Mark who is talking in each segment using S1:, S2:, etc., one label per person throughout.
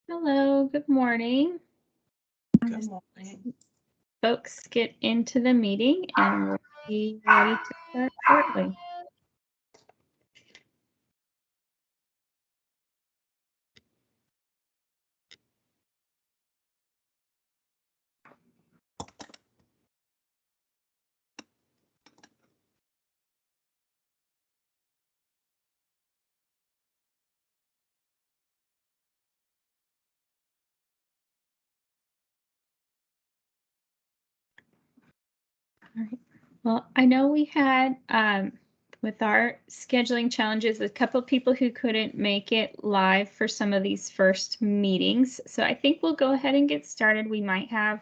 S1: Hello, good morning.
S2: Good morning.
S1: Folks get into the meeting and we'll be ready to start shortly. All right. Well, I know we had, with our scheduling challenges, a couple of people who couldn't make it live for some of these first meetings. So I think we'll go ahead and get started. We might have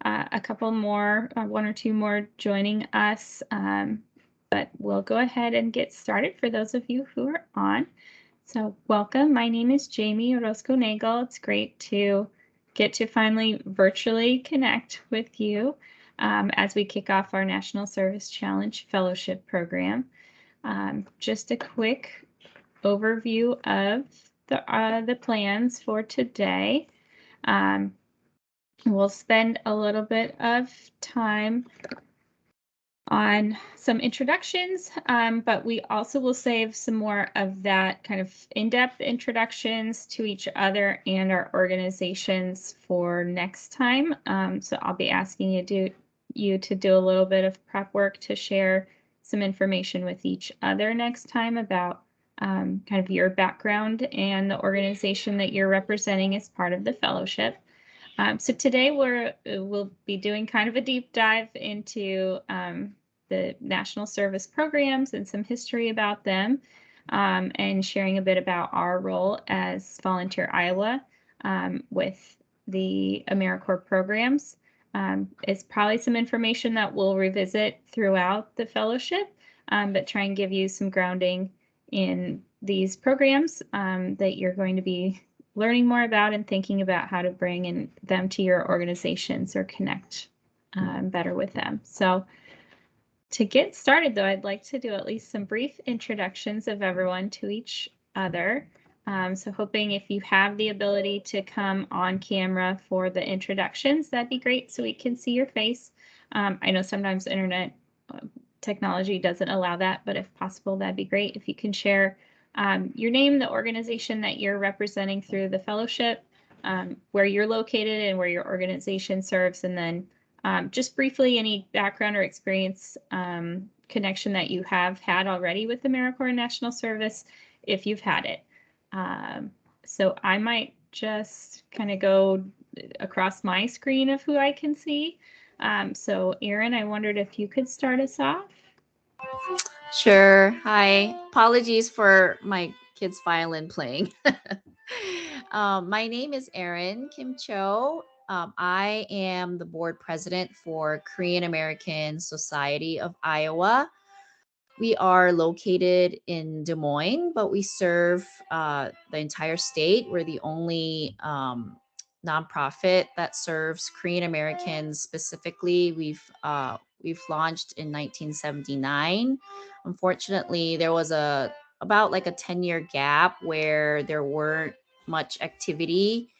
S1: a couple more, one or two more joining us, but we'll go ahead and get started for those of you who are on. So welcome. My name is Jamie Orozco-Nagel. It's great to get to finally virtually connect with you as we kick off our National Service Challenge Fellowship Program. Just a quick overview of the plans for today. We'll spend a little bit of time on some introductions, but we also will save some more of that kind of in-depth introductions to each other and our organizations for next time. So I'll be asking you to do a little bit of prep work to share some information with each other next time about kind of your background and the organization that you're representing as part of the fellowship. So today we'll be doing kind of a deep dive into the national service programs and some history about them, and sharing a bit about our role as Volunteer Iowa with the AmeriCorps programs. It's probably some information that we'll revisit throughout the fellowship, but try and give you some grounding in these programs that you're going to be learning more about and thinking about how to bring in them to your organizations or connect better with them. So to get started, though, I'd like to do at least some brief introductions of everyone to each other. So hoping if you have the ability to come on camera for the introductions, that'd be great so we can see your face. I know sometimes internet technology doesn't allow that, but if possible, that'd be great. If you can share your name, the organization that you're representing through the fellowship, where you're located and where your organization serves, and then just briefly any background or experience connection that you have had already with AmeriCorps National Service, if you've had it. So I might just kind of go across my screen of who I can see. So Erin, I wondered if you could start us off.
S2: Sure. Hi. Apologies for my kids' violin playing. My name is Erin Kim Cho. I am the board president for Korean American Society of Iowa. We are located in Des Moines, but we serve the entire state. We're the only nonprofit that serves Korean Americans specifically. We've launched in 1979. Unfortunately, there was about like a 10-year gap where there weren't much activity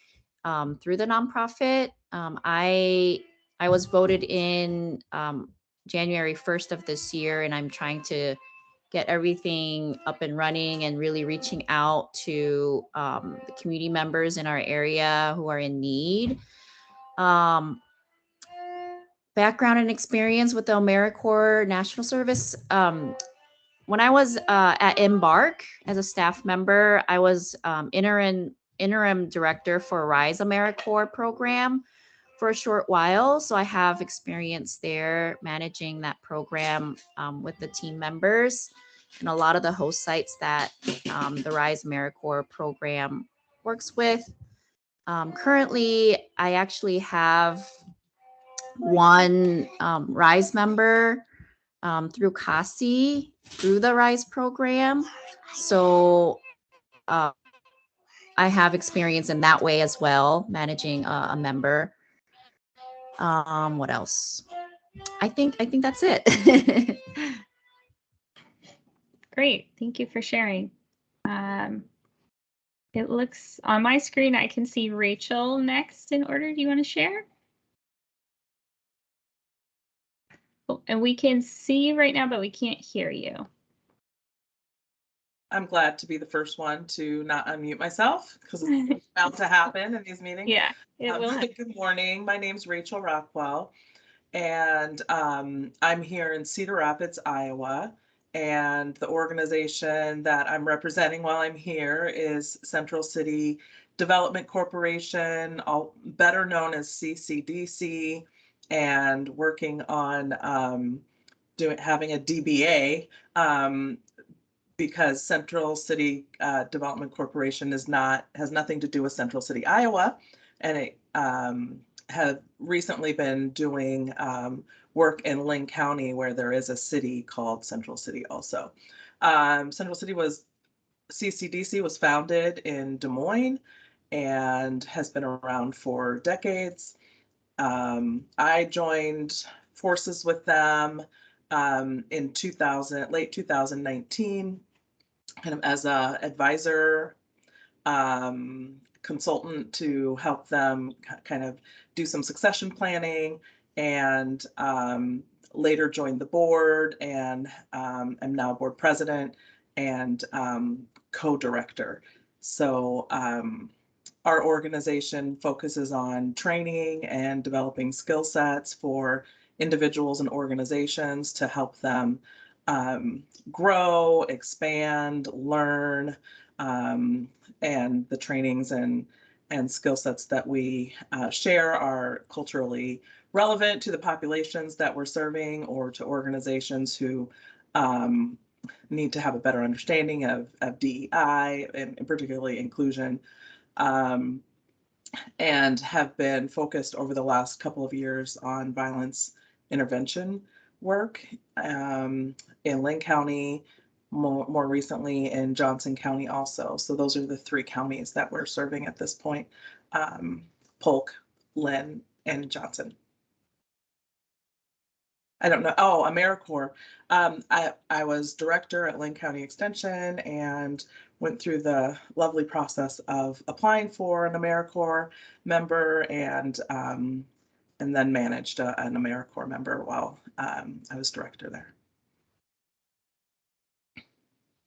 S2: through the nonprofit. I was voted in January 1st of this year, and I'm trying to get everything up and running and really reaching out to the community members in our area who are in need. Um, Background and experience with the AmeriCorps National Service. When I was at Embark as a staff member, I was interim director for Rise AmeriCorps program for a short while. So I have experience there managing that program with the team members and a lot of the host sites that the Rise AmeriCorps program works with. Currently, I actually have one Rise member through CASI, through the Rise program. So I have experience in that way as well, managing a member. What else? I think that's it.
S1: Great, thank you for sharing. It looks on my screen, I can see Rachel next in order. Do you want to share? Oh, and we can see you right now, but we can't hear you.
S3: I'm glad to be the first one to not unmute myself because it's about to happen in these meetings.
S1: Yeah, it will.
S3: Good morning. My name's Rachel Rockwell, and I'm here in Cedar Rapids, Iowa. And the organization that I'm representing while I'm here is Central City Development Corporation, better known as CCDC, and working on having a DBA. Because Central City Development Corporation has nothing to do with Central City, Iowa, and it have recently been doing work in Linn County where there is a city called Central City also. CCDC was founded in Des Moines and has been around for decades. I joined forces with them in late 2019, kind of as a advisor, consultant to help them kind of do some succession planning, and later joined the board and am now board president and co-director. So our organization focuses on training and developing skill sets for individuals and organizations to help them grow, expand, learn, and the trainings and skill sets that we share are culturally relevant to the populations that we're serving or to organizations who need to have a better understanding of DEI and particularly inclusion, and have been focused over the last couple of years on violence intervention work in Linn County, more recently in Johnson County also. So those are the 3 counties that we're serving at this point, Polk, Linn, and Johnson. I don't know. Oh, AmeriCorps. I was director at Linn County Extension and went through the lovely process of applying for an AmeriCorps member and then managed an AmeriCorps member while I was director there.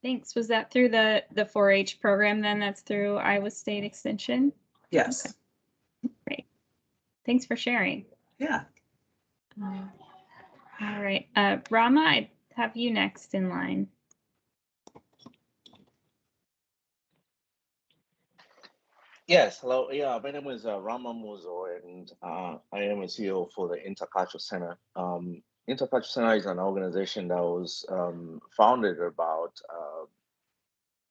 S1: Thanks. Was that through the 4-H program then? That's through Iowa State Extension?
S3: Yes.
S1: Okay. Great. Thanks for sharing.
S3: Yeah.
S1: All right. Rama, I have you next in line.
S4: Yes, hello. Yeah, my name is Rama Muzo, and I am a CEO for the Intercultural Center. Intercultural Center is an organization that was founded about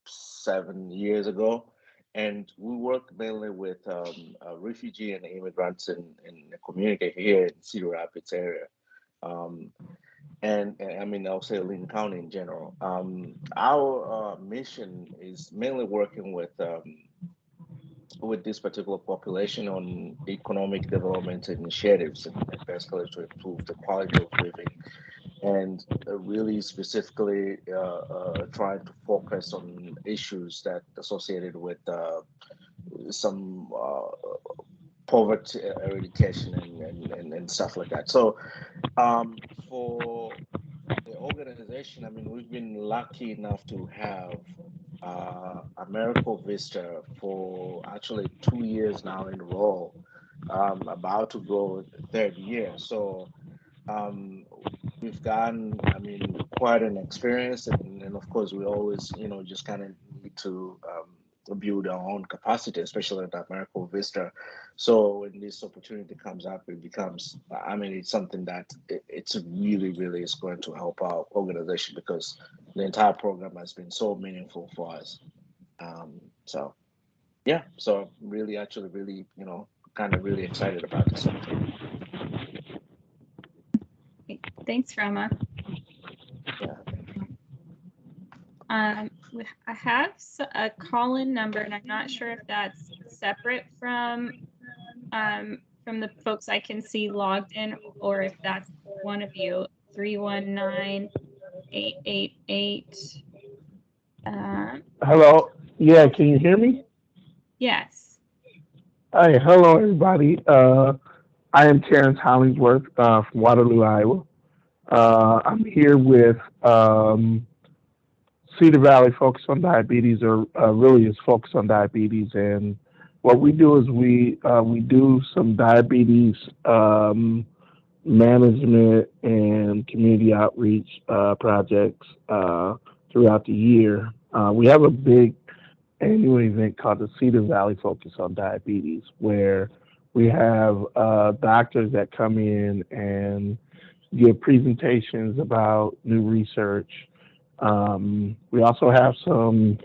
S4: 7 years ago, and we work mainly with refugee and immigrants in the community here in Cedar Rapids area. And I mean, I'll say Linn County in general. Our mission is mainly working with this particular population on economic development initiatives and basically to improve the quality of living, and really specifically trying to focus on issues that associated with some poverty eradication and stuff like that. So for the organization, I mean, we've been lucky enough to have AmeriCorps VISTA for actually 2 years now in a row, about to go 3rd year. So we've gotten, I mean, quite an experience, and of course, we always, just kind of need to build our own capacity, especially at AmeriCorps VISTA. So when this opportunity comes up, it becomes, I mean, it's something that it's really, really is going to help our organization because the entire program has been so meaningful for us. So yeah, so really, actually, really, kind of really excited about this opportunity.
S1: Thanks, Rama.
S4: Yeah.
S1: I have a call-in number, and I'm not sure if that's separate from the folks I can see logged in, or if that's one of you. 319-888.
S5: Hello. Yeah, can you hear me?
S1: Yes.
S5: Hi, hello everybody. I am Terrence Hollingsworth from Waterloo, Iowa. I'm here with Cedar Valley Focus on Diabetes, or really is Focus on Diabetes. And what we do is we do some diabetes management and community outreach projects throughout the year. We have a big annual event called the Cedar Valley Focus on Diabetes, where we have doctors that come in and give presentations about new research. We also have some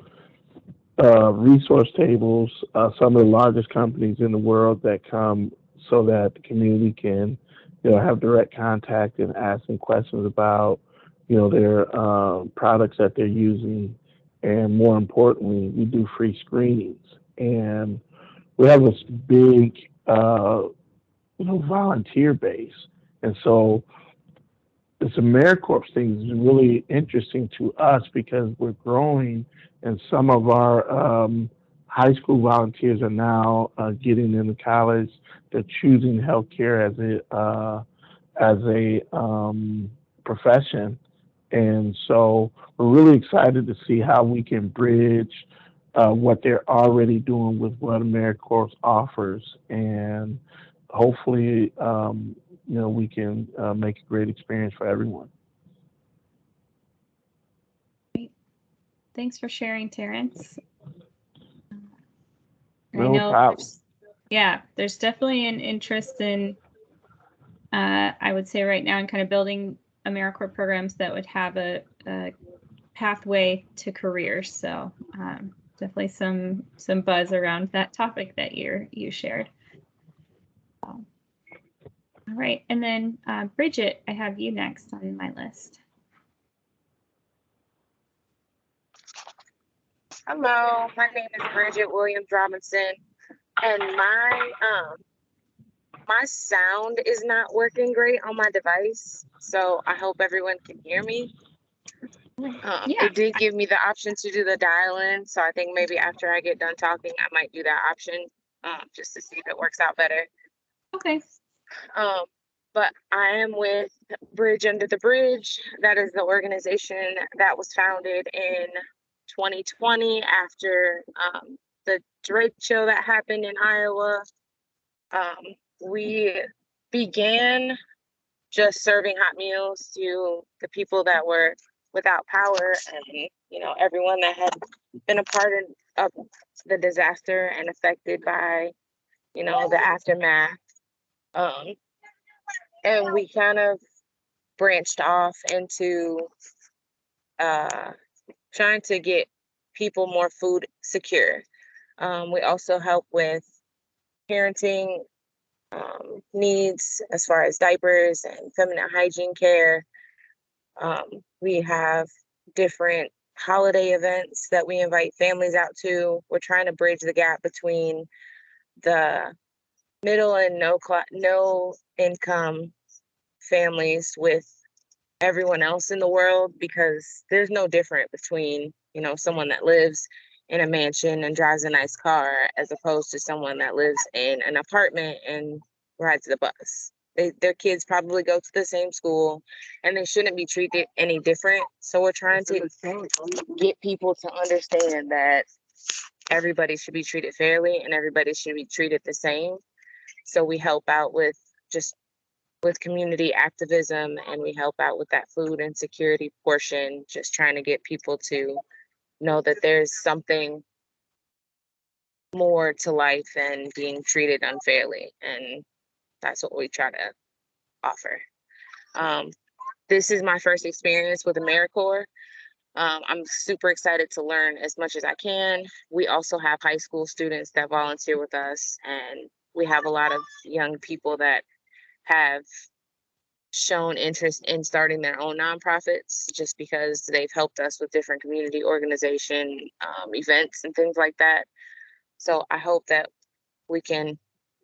S5: resource tables, some of the largest companies in the world that come so that the community can, have direct contact and ask them questions about, their products that they're using. And more importantly, we do free screenings. And we have this big, volunteer base. And so this AmeriCorps thing is really interesting to us because we're growing, and some of our high school volunteers are now getting into college. They're choosing healthcare as a profession, and so we're really excited to see how we can bridge what they're already doing with what AmeriCorps offers, and hopefully, we can make a great experience for everyone.
S1: Thanks for sharing, Terrence.
S5: No problem.
S1: There's definitely an interest in, I would say right now, in kind of building AmeriCorps programs that would have a pathway to careers. So definitely some buzz around that topic that you shared. All right, and then Bridget, I have you next on my list.
S6: Hello, my name is Bridget Williams Robinson, and my sound is not working great on my device, so I hope everyone can hear me. It did give me the option to do the dial-in, so I think maybe after I get done talking, I might do that option just to see if it works out better.
S1: Okay.
S6: But I am with Bridge Under the Bridge. That is the organization that was founded in 2020 after the Drake show that happened in Iowa. We began just serving hot meals to the people that were without power and, everyone that had been a part of the disaster and affected by, the aftermath. And we kind of branched off into trying to get people more food secure. We also help with parenting needs as far as diapers and feminine hygiene care. We have different holiday events that we invite families out to. We're trying to bridge the gap between the middle and no income families with everyone else in the world, because there's no difference between, someone that lives in a mansion and drives a nice car as opposed to someone that lives in an apartment and rides the bus. Their kids probably go to the same school and they shouldn't be treated any different. So we're trying to get people to understand that everybody should be treated fairly and everybody should be treated the same. So we help out with community activism, and we help out with that food insecurity portion, just trying to get people to know that there's something more to life than being treated unfairly. And that's what we try to offer. This is my first experience with AmeriCorps. I'm super excited to learn as much as I can. We also have high school students that volunteer with us, and we have a lot of young people that have shown interest in starting their own nonprofits just because they've helped us with different community organization events and things like that. So I hope that we can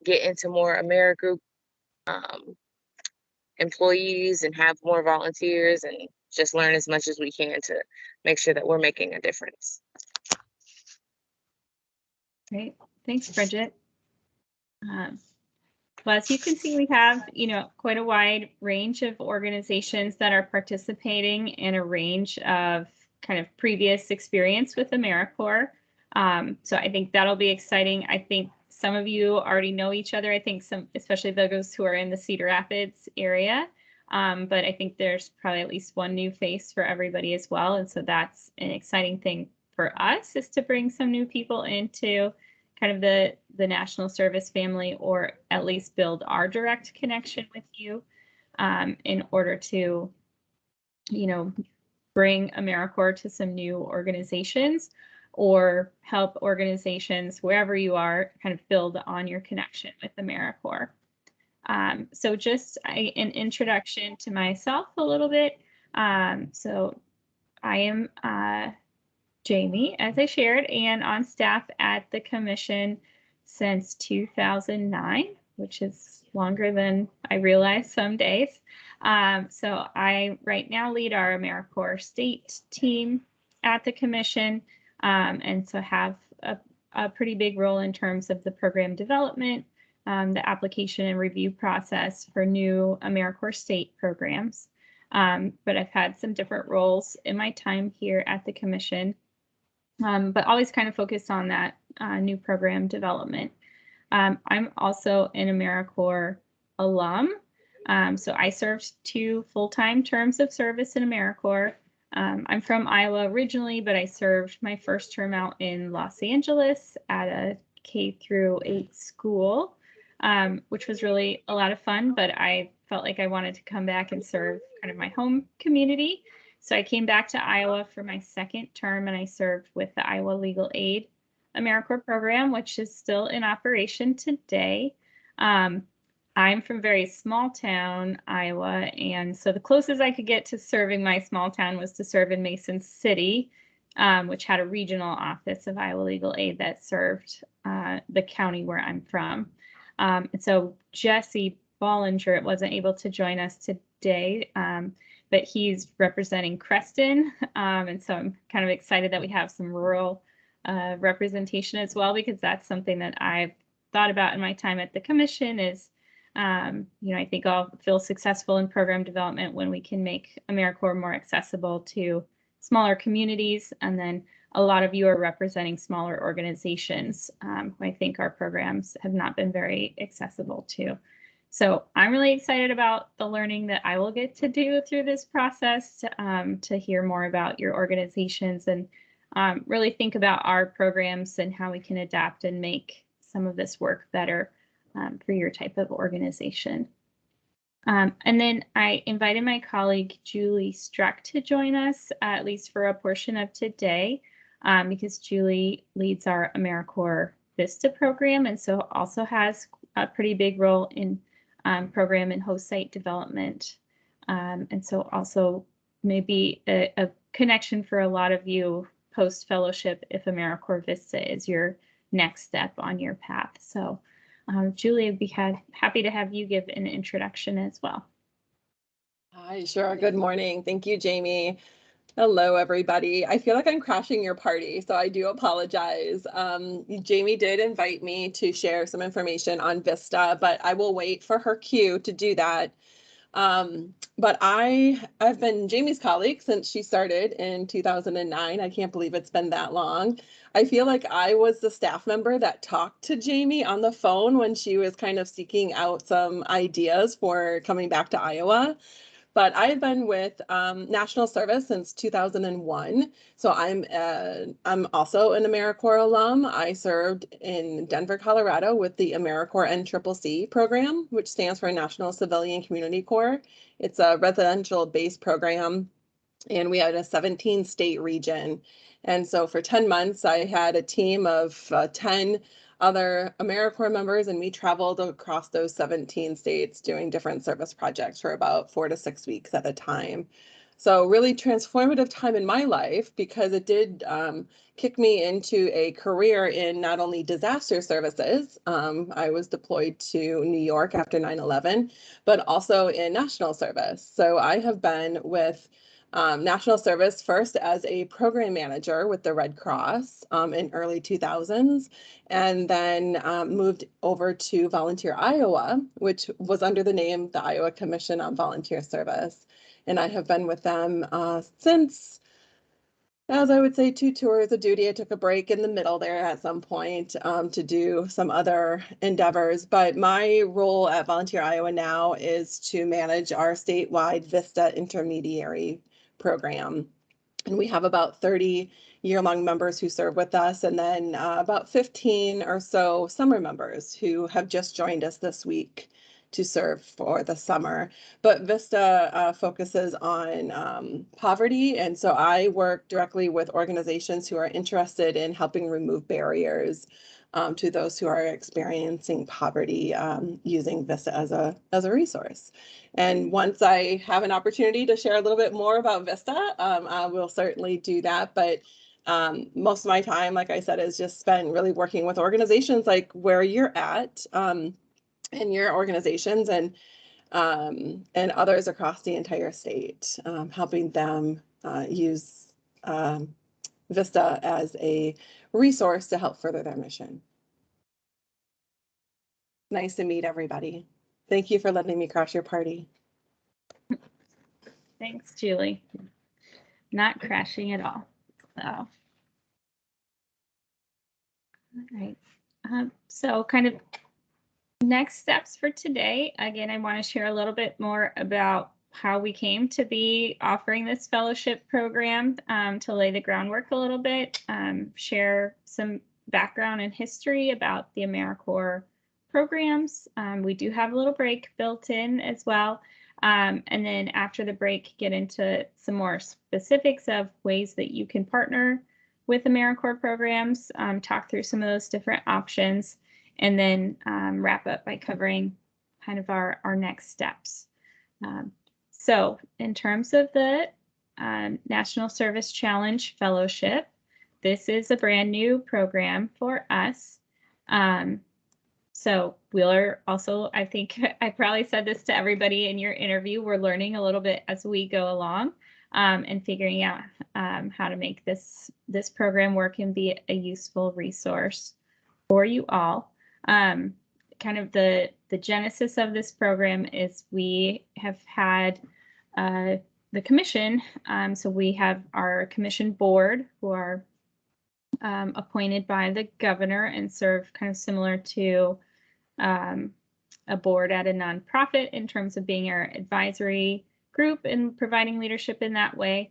S6: get into more AmeriGroup employees and have more volunteers and just learn as much as we can to make sure that we're making a difference.
S1: Great. Thanks, Bridget. Well, as you can see, we have, quite a wide range of organizations that are participating in a range of kind of previous experience with AmeriCorps. So I think that'll be exciting. I think some of you already know each other. I think some, especially those who are in the Cedar Rapids area. But I think there's probably at least one new face for everybody as well. And so that's an exciting thing for us, is to bring some new people into kind of the national service family, or at least build our direct connection with you, in order to, bring AmeriCorps to some new organizations, or help organizations wherever you are kind of build on your connection with AmeriCorps. So just an introduction to myself a little bit. So I am Jamie, as I shared, and on staff at the commission since 2009, which is longer than I realize some days. So I right now lead our AmeriCorps state team at the commission, and so have a pretty big role in terms of the program development, the application and review process for new AmeriCorps state programs. But I've had some different roles in my time here at the commission, but always kind of focused on that new program development. I'm also an AmeriCorps alum. So I served 2 full-time terms of service in AmeriCorps. I'm from Iowa originally, but I served my first term out in Los Angeles at a K-8 school, which was really a lot of fun, but I felt like I wanted to come back and serve kind of my home community. So I came back to Iowa for my second term, and I served with the Iowa Legal Aid AmeriCorps program, which is still in operation today. I'm from very small town, Iowa, and so the closest I could get to serving my small town was to serve in Mason City, which had a regional office of Iowa Legal Aid that served the county where I'm from. And so Jesse Bollinger wasn't able to join us today, but he's representing Creston. And so I'm kind of excited that we have some rural representation as well, because that's something that I've thought about in my time at the commission is, I think I'll feel successful in program development when we can make AmeriCorps more accessible to smaller communities. And then a lot of you are representing smaller organizations who I think our programs have not been very accessible to. So I'm really excited about the learning that I will get to do through this process, to hear more about your organizations and really think about our programs and how we can adapt and make some of this work better for your type of organization. And then I invited my colleague Julie Struck to join us, at least for a portion of today, because Julie leads our AmeriCorps VISTA program, and so also has a pretty big role in program and host site development. And so also maybe a connection for a lot of you post-fellowship if AmeriCorps VISTA is your next step on your path. So Julie, I'd be happy to have you give an introduction as well.
S7: Hi, sure. Good morning. Thank you, Jamie. Hello, everybody. I feel like I'm crashing your party, so I do apologize. Jamie did invite me to share some information on VISTA, but I will wait for her cue to do that. But I've been Jamie's colleague since she started in 2009. I can't believe it's been that long. I feel like I was the staff member that talked to Jamie on the phone when she was kind of seeking out some ideas for coming back to Iowa. But I've been with National Service since 2001. So I'm also an AmeriCorps alum. I served in Denver, Colorado with the AmeriCorps NCCC program, which stands for National Civilian Community Corps. It's a residential-based program, and we had a 17-state region. And so for 10 months, I had a team of 10 other AmeriCorps members, and we traveled across those 17 states doing different service projects for about 4 to 6 weeks at a time. So really transformative time in my life, because it did kick me into a career in not only disaster services. I was deployed to New York after 9/11, but also in national service. So I have been with national service first as a program manager with the Red Cross in early 2000s, and then moved over to Volunteer Iowa, which was under the name the Iowa Commission on Volunteer Service. And I have been with them since, as I would say, 2 tours of duty. I took a break in the middle there at some point to do some other endeavors. But my role at Volunteer Iowa now is to manage our statewide VISTA intermediary program. And we have about 30 year-long members who serve with us, and then about 15 or so summer members who have just joined us this week to serve for the summer. But VISTA focuses on poverty, and so I work directly with organizations who are interested in helping remove barriers to those who are experiencing poverty using VISTA as a resource. And once I have an opportunity to share a little bit more about VISTA, I will certainly do that. But most of my time, like I said, is just spent really working with organizations like where you're at in your organizations and others across the entire state, helping them use VISTA as a resource to help further their mission. Nice to meet everybody. Thank you for letting me crash your party.
S1: Thanks, Julie. Not crashing at all. All right. So kind of next steps for today. Again, I want to share a little bit more about how we came to be offering this fellowship program, to lay the groundwork a little bit, share some background and history about the AmeriCorps programs. We do have a little break built in as well. And then after the break, get into some more specifics of ways that you can partner with AmeriCorps programs, talk through some of those different options, and then wrap up by covering kind of our next steps. So in terms of the National Service Challenge Fellowship, this is a brand new program for us. So we're also, I think I probably said this to everybody in your interview, we're learning a little bit as we go along and figuring out how to make this program work and be a useful resource for you all. Kind of the genesis of this program is we have had the commission. So we have our commission board who are appointed by the governor and serve kind of similar to a board at a nonprofit in terms of being our advisory group and providing leadership in that way.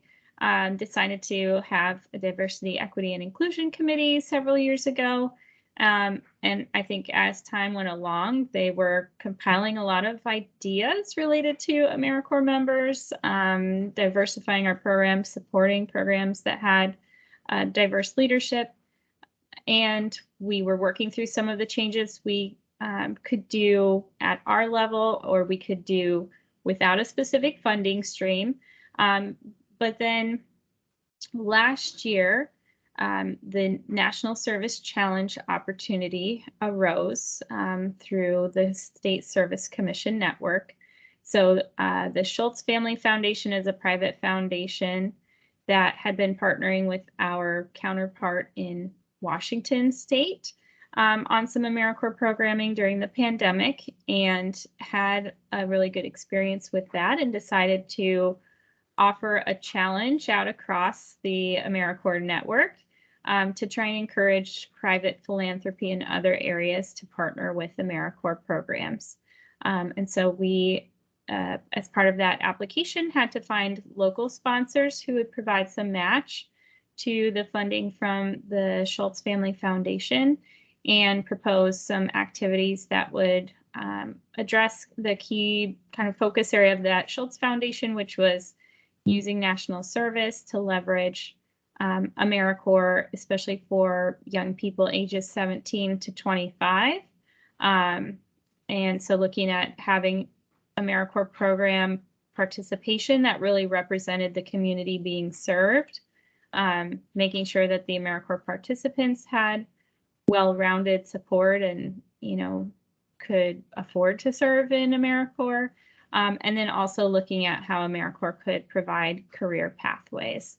S1: Decided to have a diversity, equity, and inclusion committee several years ago. And I think as time went along, they were compiling a lot of ideas related to AmeriCorps members, diversifying our programs, supporting programs that had diverse leadership. And we were working through some of the changes we could do at our level, or we could do without a specific funding stream. But then last year, the National Service Challenge opportunity arose through the State Service Commission Network. So the Schultz Family Foundation is a private foundation that had been partnering with our counterpart in Washington State on some AmeriCorps programming during the pandemic, and had a really good experience with that, and decided to offer a challenge out across the AmeriCorps network to try and encourage private philanthropy in other areas to partner with AmeriCorps programs. And so we, as part of that application, had to find local sponsors who would provide some match to the funding from the Schultz Family Foundation, and propose some activities that would address the key kind of focus area of that Schultz Foundation, which was using national service to leverage AmeriCorps, especially for young people ages 17 to 25. And so looking at having AmeriCorps program participation that really represented the community being served, making sure that the AmeriCorps participants had well-rounded support and, could afford to serve in AmeriCorps, and then also looking at how AmeriCorps could provide career pathways.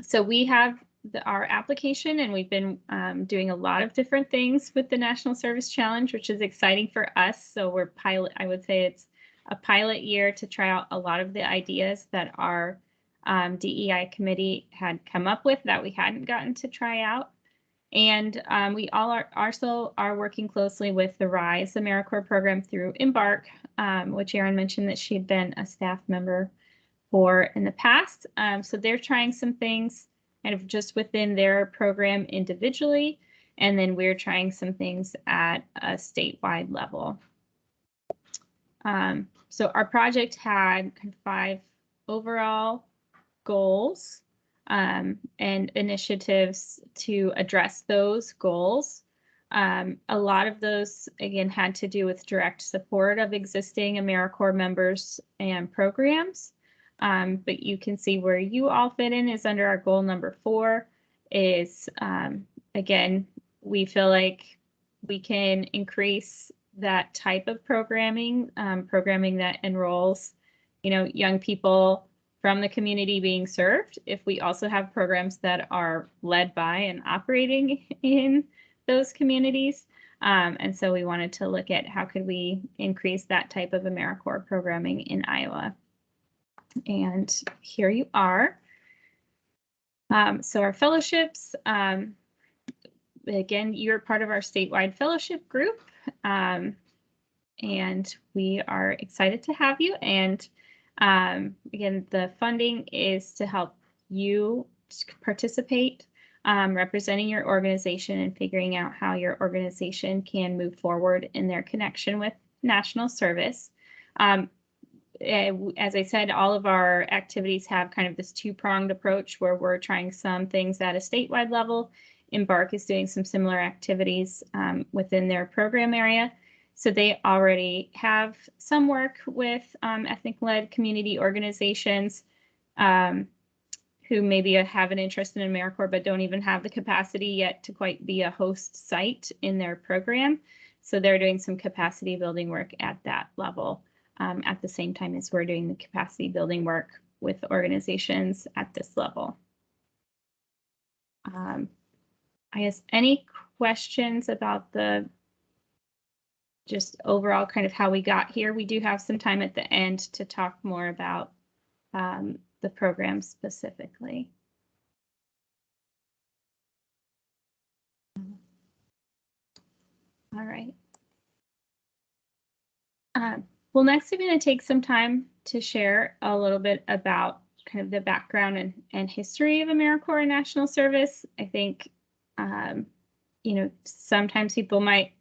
S1: So we have our application, and we've been doing a lot of different things with the National Service Challenge, which is exciting for us. So I would say it's a pilot year to try out a lot of the ideas that our DEI committee had come up with that we hadn't gotten to try out. And we also are working closely with the RISE AmeriCorps program through Embark, which Erin mentioned that she'd been a staff member for in the past. So they're trying some things kind of just within their program individually, and then we're trying some things at a statewide level. So our project had 5 overall goals and initiatives to address those goals. A lot of those, again, had to do with direct support of existing AmeriCorps members and programs. But you can see where you all fit in is under our goal number 4 is, again, we feel like we can increase that type of programming, programming that enrolls, young people from the community being served. If we also have programs that are led by and operating in those communities. And so we wanted to look at how could we increase that type of AmeriCorps programming in Iowa. And here you are. So our fellowships, again, you're part of our statewide fellowship group. And we are excited to have you. And again, the funding is to help you participate, representing your organization and figuring out how your organization can move forward in their connection with national service. As I said, all of our activities have kind of this 2-pronged approach where we're trying some things at a statewide level. Embark is doing some similar activities within their program area. So they already have some work with ethnic-led community organizations who maybe have an interest in AmeriCorps but don't even have the capacity yet to quite be a host site in their program. So they're doing some capacity building work at that level at the same time as we're doing the capacity building work with organizations at this level. I guess any questions about the just overall kind of how we got here? We do have some time at the end to talk more about the program specifically. All right. Well, next I'm going to take some time to share a little bit about kind of the background and history of AmeriCorps and National Service. I think, sometimes people might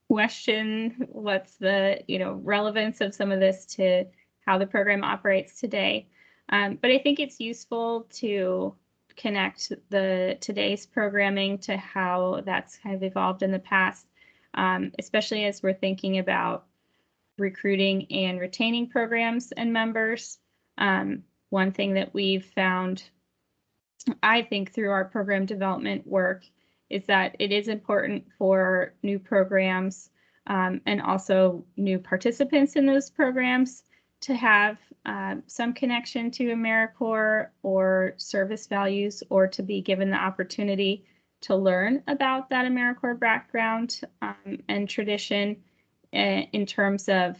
S1: question what's the, relevance of some of this to how the program operates today. But I think it's useful to connect today's programming to how that's kind of evolved in the past, especially as we're thinking about recruiting and retaining programs and members. One thing that we've found, I think, through our program development work is that it is important for new programs and also new participants in those programs to have some connection to AmeriCorps or service values, or to be given the opportunity to learn about that AmeriCorps background and tradition in terms of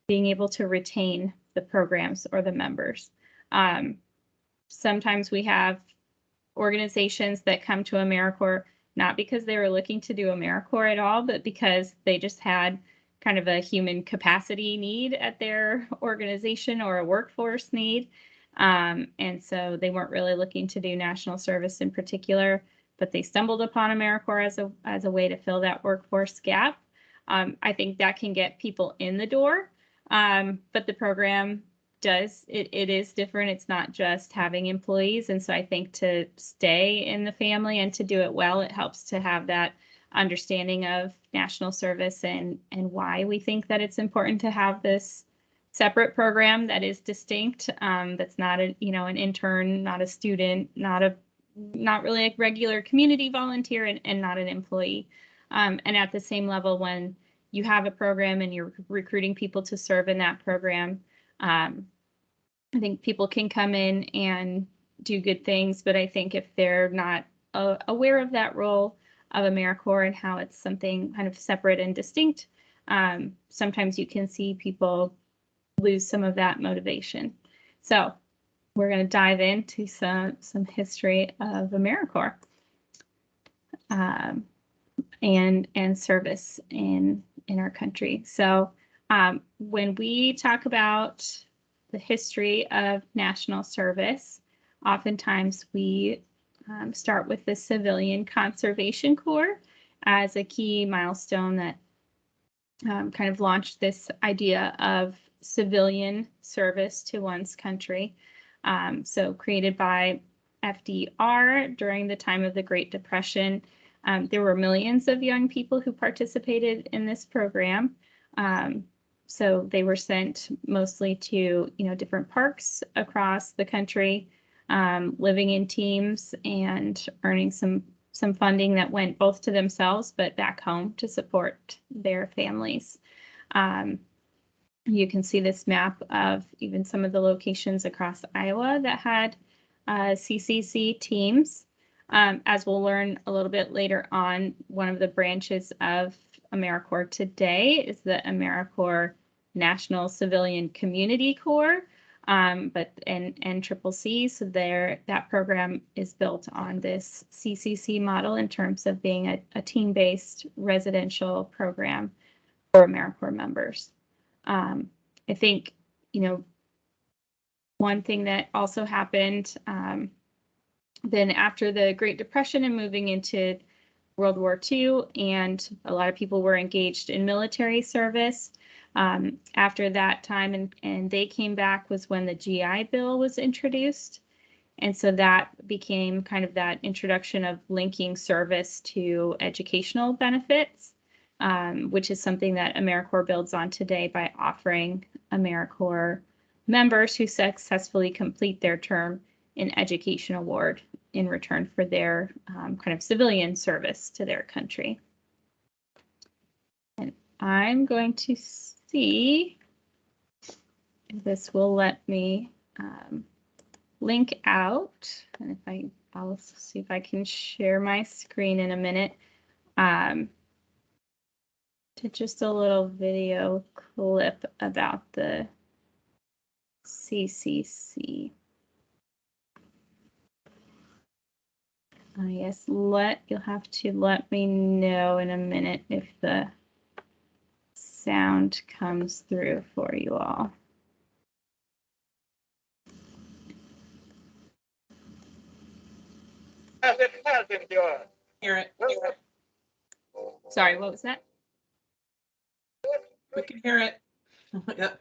S1: being able to retain the programs or the members. Sometimes we have organizations that come to AmeriCorps not because they were looking to do AmeriCorps at all, but because they just had kind of a human capacity need at their organization or a workforce need. And so they weren't really looking to do national service in particular, but they stumbled upon AmeriCorps as a way to fill that workforce gap. I think that can get people in the door, but the program it is different. It's not just having employees. And so I think to stay in the family and to do it well, it helps to have that understanding of national service and why we think that it's important to have this separate program that is distinct, that's not an intern, not a student, not really a regular community volunteer, and not an employee. And at the same level, when you have a program and you're recruiting people to serve in that program, I think people can come in and do good things, but I think if they're not aware of that role of AmeriCorps and how it's something kind of separate and distinct, sometimes you can see people lose some of that motivation. So we're going to dive into some history of AmeriCorps and service in our country. So when we talk about the history of national service, oftentimes we start with the Civilian Conservation Corps as a key milestone that kind of launched this idea of civilian service to one's country. So created by FDR during the time of the Great Depression. There were millions of young people who participated in this program. So they were sent mostly to, different parks across the country, living in teams and earning some funding that went both to themselves but back home to support their families. You can see this map of even some of the locations across Iowa that had CCC teams. As we'll learn a little bit later on, one of the branches of AmeriCorps today is the AmeriCorps National Civilian Community Corps, but NCCC. So that program is built on this CCC model in terms of being a team-based residential program for AmeriCorps members. I think, one thing that also happened then after the Great Depression and moving into World War II, and a lot of people were engaged in military service. After that time and they came back was when the GI Bill was introduced. And so that became kind of that introduction of linking service to educational benefits, which is something that AmeriCorps builds on today by offering AmeriCorps members who successfully complete their term an education award in return for their kind of civilian service to their country. And I'm going to see if this will let me link out. And I'll see if I can share my screen in a minute to just a little video clip about the CCC. Yes, you'll have to let me know in a minute if the sound comes through for you all.
S3: Hear it.
S1: Sorry, what was that?
S3: We can hear it. Yep.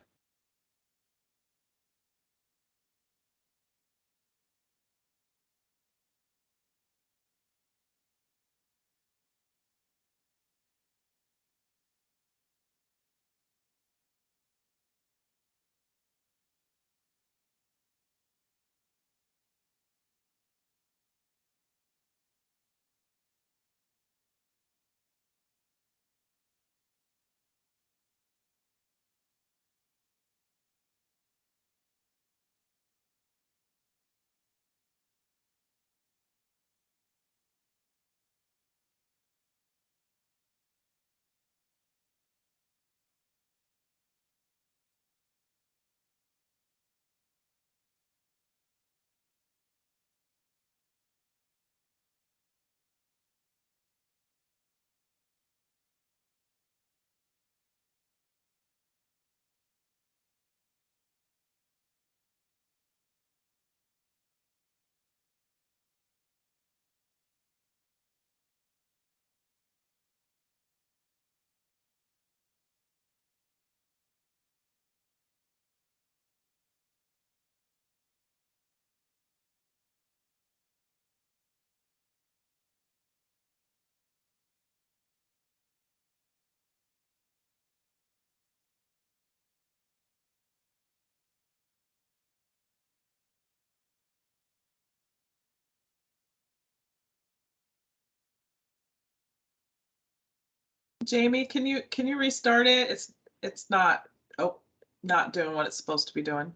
S3: Jamie, can you restart it? It's not, oh, not doing what it's supposed to be doing.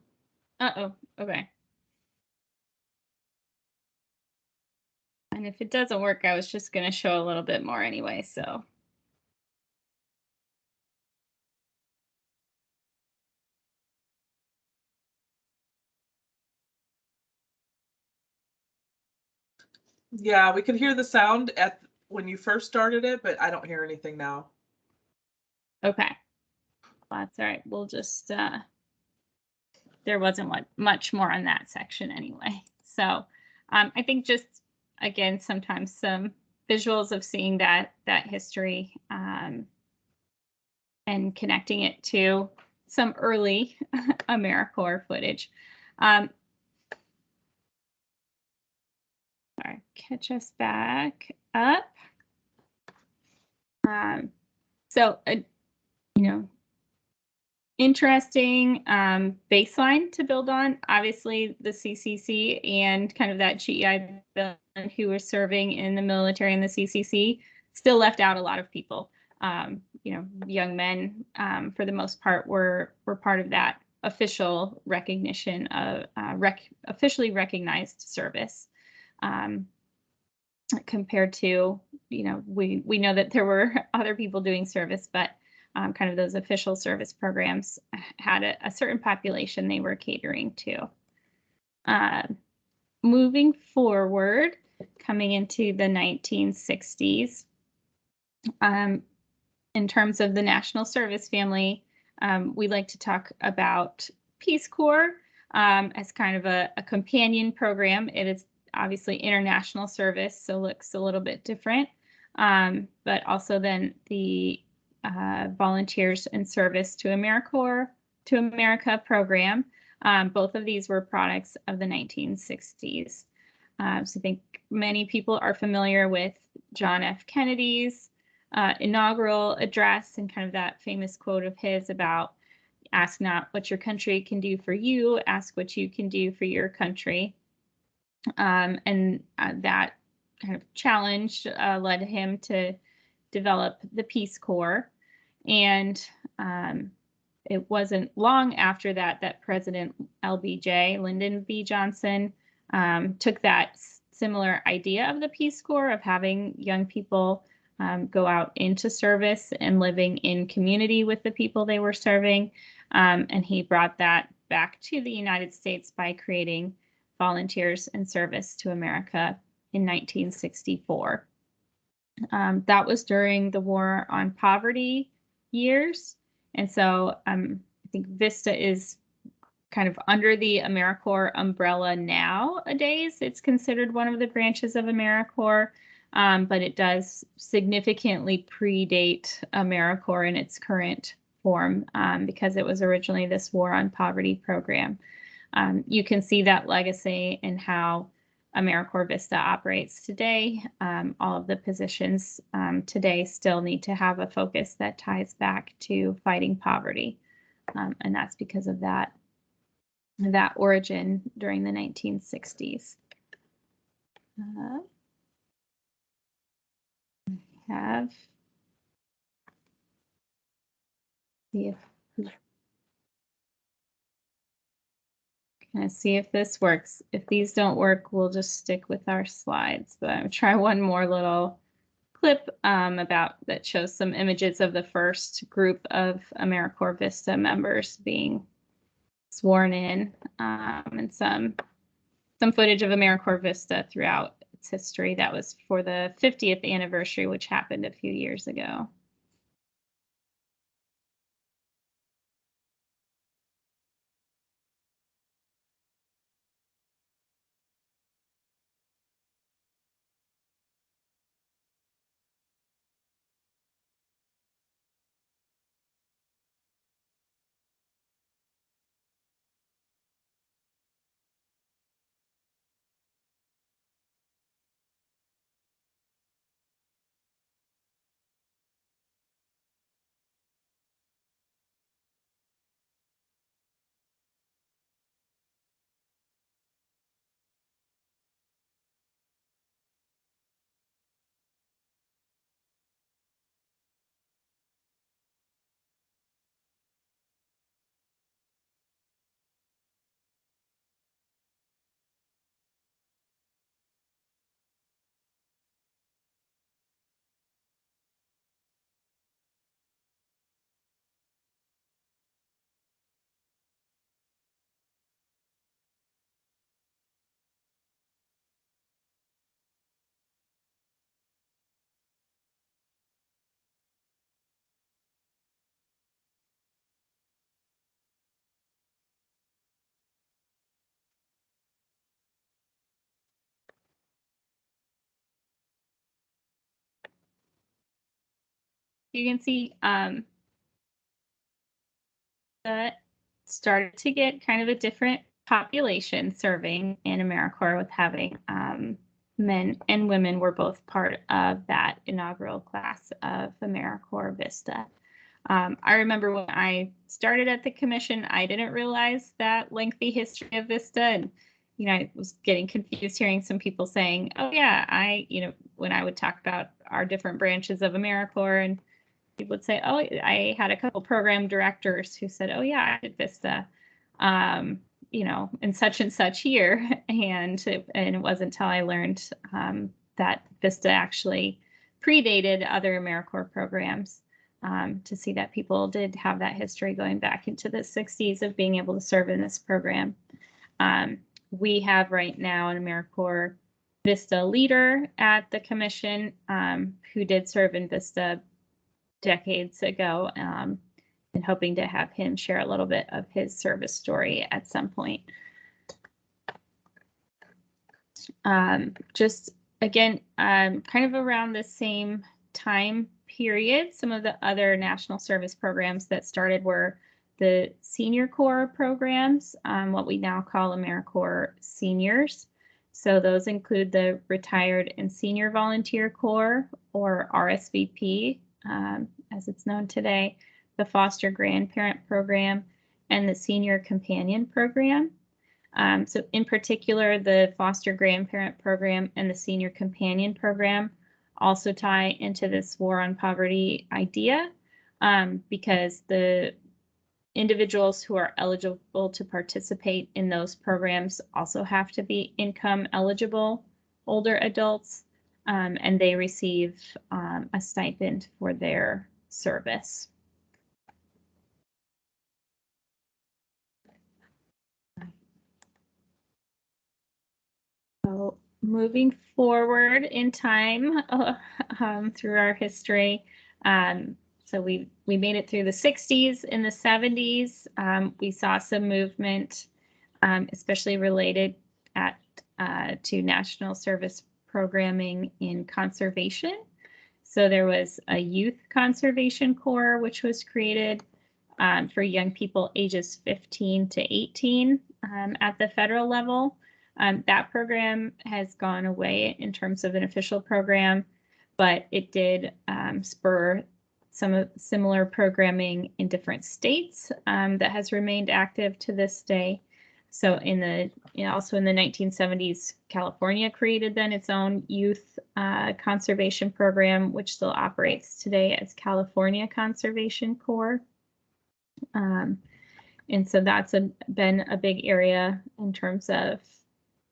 S1: Uh-oh, okay. And if it doesn't work, I was just going to show a little bit more anyway, so.
S3: Yeah, we could hear the sound at when you first started it, but I don't hear anything now.
S1: Okay. That's all right. We'll just, there wasn't much more on that section anyway. So I think just, again, sometimes some visuals of seeing that history and connecting it to some early AmeriCorps footage. All right, catch us back up. So, you know, interesting baseline to build on. Obviously, the CCC and kind of that GEI bill who were serving in the military and the CCC still left out a lot of people. You know, young men, for the most part, were part of that official recognition of officially recognized service. Compared to, you know, we know that there were other people doing service, but kind of those official service programs had a certain population they were catering to. Moving forward, coming into the 1960s, in terms of the national service family, we like to talk about Peace Corps as kind of a companion program. It is obviously international service, so looks a little bit different, but also then the Volunteers in Service to AmeriCorps to America program. Both of these were products of the 1960s. So I think many people are familiar with John F. Kennedy's inaugural address and kind of that famous quote of his about ask not what your country can do for you, ask what you can do for your country. And that kind of challenge led him to develop the Peace Corps. And it wasn't long after that that President LBJ, Lyndon B. Johnson, took that similar idea of the Peace Corps of having young people go out into service and living in community with the people they were serving. And he brought that back to the United States by creating Volunteers in Service to America in 1964. That was during the War on Poverty years. And so I think VISTA is kind of under the AmeriCorps umbrella nowadays. It's considered one of the branches of AmeriCorps, but it does significantly predate AmeriCorps in its current form because it was originally this War on Poverty program. You can see that legacy in how AmeriCorps VISTA operates today. All of the positions today still need to have a focus that ties back to fighting poverty. And that's because of that origin during the 1960s. See if this works. If these don't work, we'll just stick with our slides. But I'm gonna try one more little clip about that shows some images of the first group of AmeriCorps VISTA members being sworn in, and some footage of AmeriCorps VISTA throughout its history. That was for the 50th anniversary, which happened a few years ago. you can see that started to get kind of a different population serving in AmeriCorps, with having men and women were both part of that inaugural class of AmeriCorps VISTA. I remember when I started at the commission, I didn't realize that lengthy history of VISTA, and I was getting confused hearing some people saying, "Oh yeah, when I would talk about our different branches of AmeriCorps, and people would say, "Oh, I had a couple program directors who said, 'Oh yeah, I did VISTA, in such and such year,'" and it wasn't until I learned that VISTA actually predated other AmeriCorps programs, to see that people did have that history going back into the 60s of being able to serve in this program. We have right now an AmeriCorps VISTA leader at the commission, who did serve in VISTA decades ago, and hoping to have him share a little bit of his service story at some point. Just again, kind of around the same time period, some of the other national service programs that started were the Senior Corps programs, what we now call AmeriCorps Seniors. So those include the Retired and Senior Volunteer Corps, or RSVP, as it's known today, the Foster Grandparent Program, and the Senior Companion Program. So in particular, the Foster Grandparent Program and the Senior Companion Program also tie into this war on poverty idea, because the individuals who are eligible to participate in those programs also have to be income eligible older adults, and they receive a stipend for their service. So moving forward in time through our history, so we made it through the 60s. In the 70s, we saw some movement, especially related to national service programming in conservation. So there was a Youth Conservation Corps, which was created for young people ages 15 to 18 at the federal level. That program has gone away in terms of an official program, but it did spur some similar programming in different states that has remained active to this day. So also in the 1970s, California created then its own youth conservation program, which still operates today as California Conservation Corps. And so that's been a big area in terms of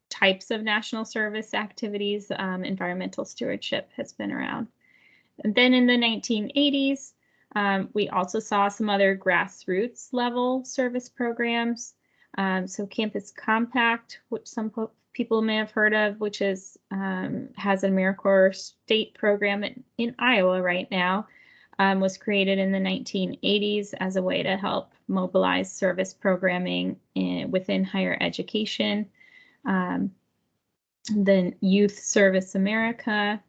S1: types of national service activities. Environmental stewardship has been around. And then in the 1980s, we also saw some other grassroots level service programs. So Campus Compact, which some people may have heard of, which has an AmeriCorps state program in Iowa right now, was created in the 1980s as a way to help mobilize service programming within higher education. Then Youth Service America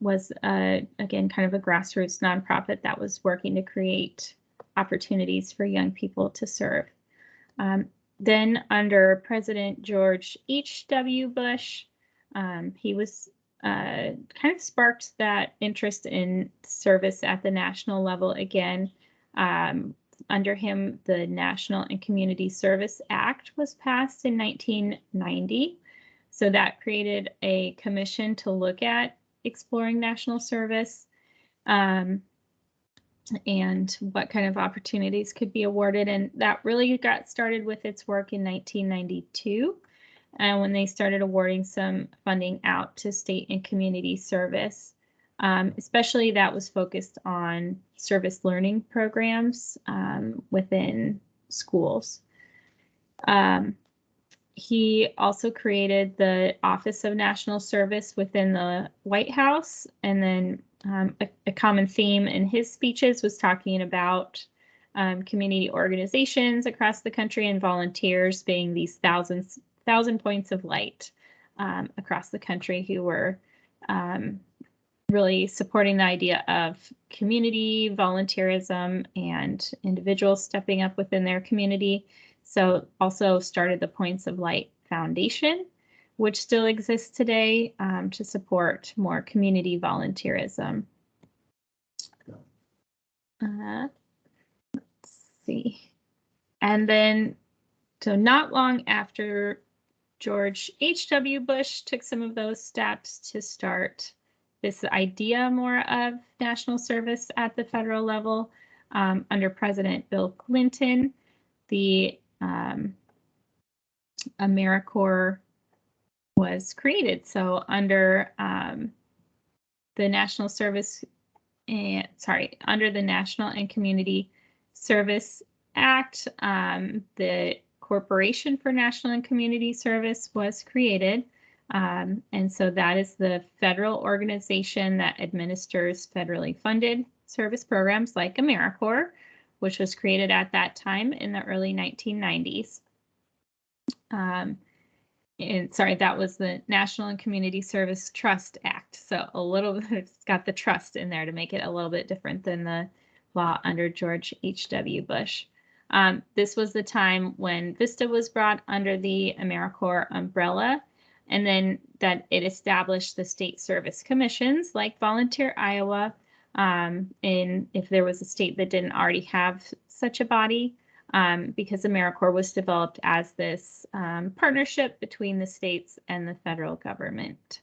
S1: was, again, kind of a grassroots nonprofit that was working to create opportunities for young people to serve. Then under President George H.W. Bush, he was kind of sparked that interest in service at the national level again. Under him, the National and Community Service Act was passed in 1990. So that created a commission to look at exploring national service and what kind of opportunities could be awarded. And that really got started with its work in 1992, when they started awarding some funding out to state and community service. Especially that was focused on service learning programs within schools. He also created the Office of National Service within the White House. And then a common theme in his speeches was talking about community organizations across the country and volunteers being these thousand points of light across the country who were really supporting the idea of community volunteerism and individuals stepping up within their community. So also started the Points of Light Foundation, which still exists today, to support more community volunteerism. Let's see. And then, so not long after George H.W. Bush took some of those steps to start this idea more of national service at the federal level, under President Bill Clinton, the AmeriCorps was created. So under the National Service, under the National and Community Service Act, the Corporation for National and Community Service was created. And so that is the federal organization that administers federally funded service programs like AmeriCorps, which was created at that time in the early 1990s. And sorry, that was the National and Community Service Trust Act. So a little bit, it's got the trust in there to make it a little bit different than the law under George H.W. Bush. This was the time when VISTA was brought under the AmeriCorps umbrella, and then that it established the state service commissions like Volunteer Iowa, if there was a state that didn't already have such a body, because AmeriCorps was developed as this partnership between the states and the federal government.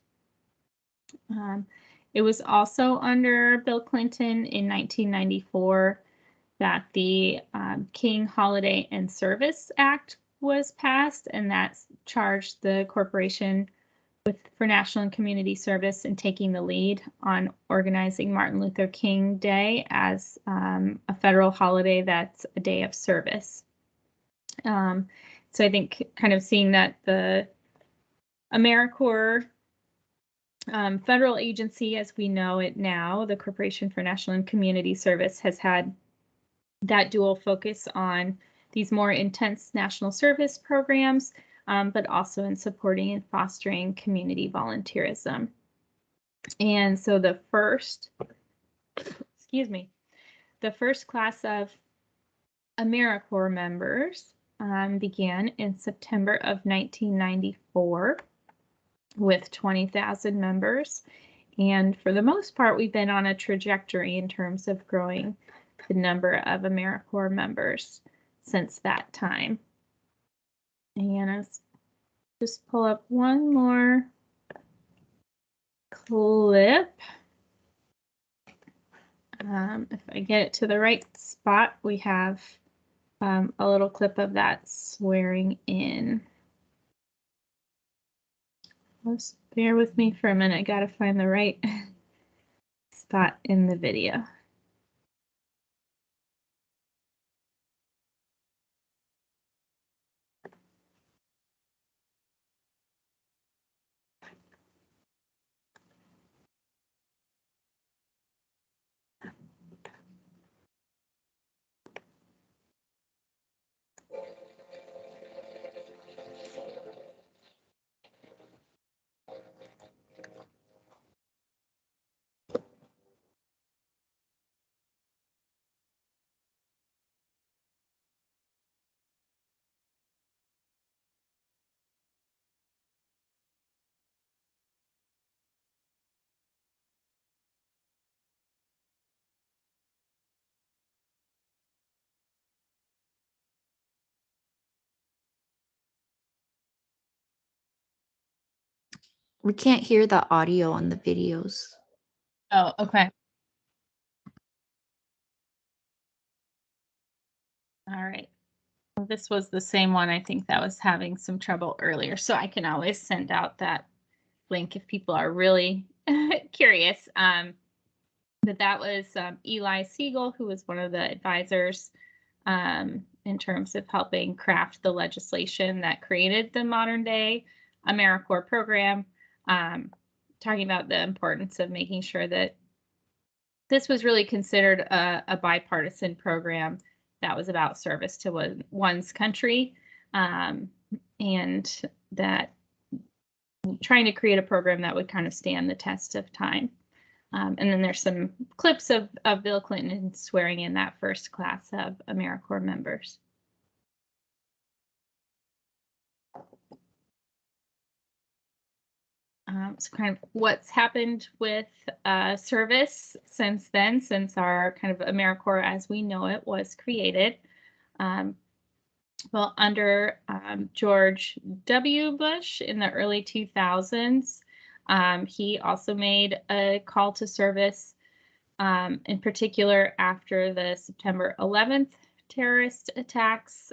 S1: It was also under Bill Clinton in 1994 that the King Holiday and Service Act was passed, and that charged the corporation for national and community service and taking the lead on organizing Martin Luther King Day as a federal holiday that's a day of service. So I think kind of seeing that the AmeriCorps federal agency, as we know it now, the Corporation for National and Community Service, has had that dual focus on these more intense national service programs, but also in supporting and fostering community volunteerism. And so the first, the first class of AmeriCorps members began in September of 1994 with 20,000 members. And for the most part, we've been on a trajectory in terms of growing the number of AmeriCorps members since that time. And let's just pull up one more clip. If I get it to the right spot, we have a little clip of that swearing in. Just bear with me for a minute. I gotta find the right spot in the video.
S2: We can't hear the audio on the videos.
S1: Oh, okay. All right. Well, this was the same one, I think, that was having some trouble earlier. So I can always send out that link if people are really curious. But that was Eli Siegel, who was one of the advisors in terms of helping craft the legislation that created the modern day AmeriCorps program, talking about the importance of making sure that this was really considered a bipartisan program that was about service to one's country, and that trying to create a program that would kind of stand the test of time. And then there's some clips of Bill Clinton swearing in that first class of AmeriCorps members. So kind of what's happened with service since then, since our kind of AmeriCorps as we know it was created. Well, under George W. Bush in the early 2000s, he also made a call to service, in particular after the September 11th terrorist attacks.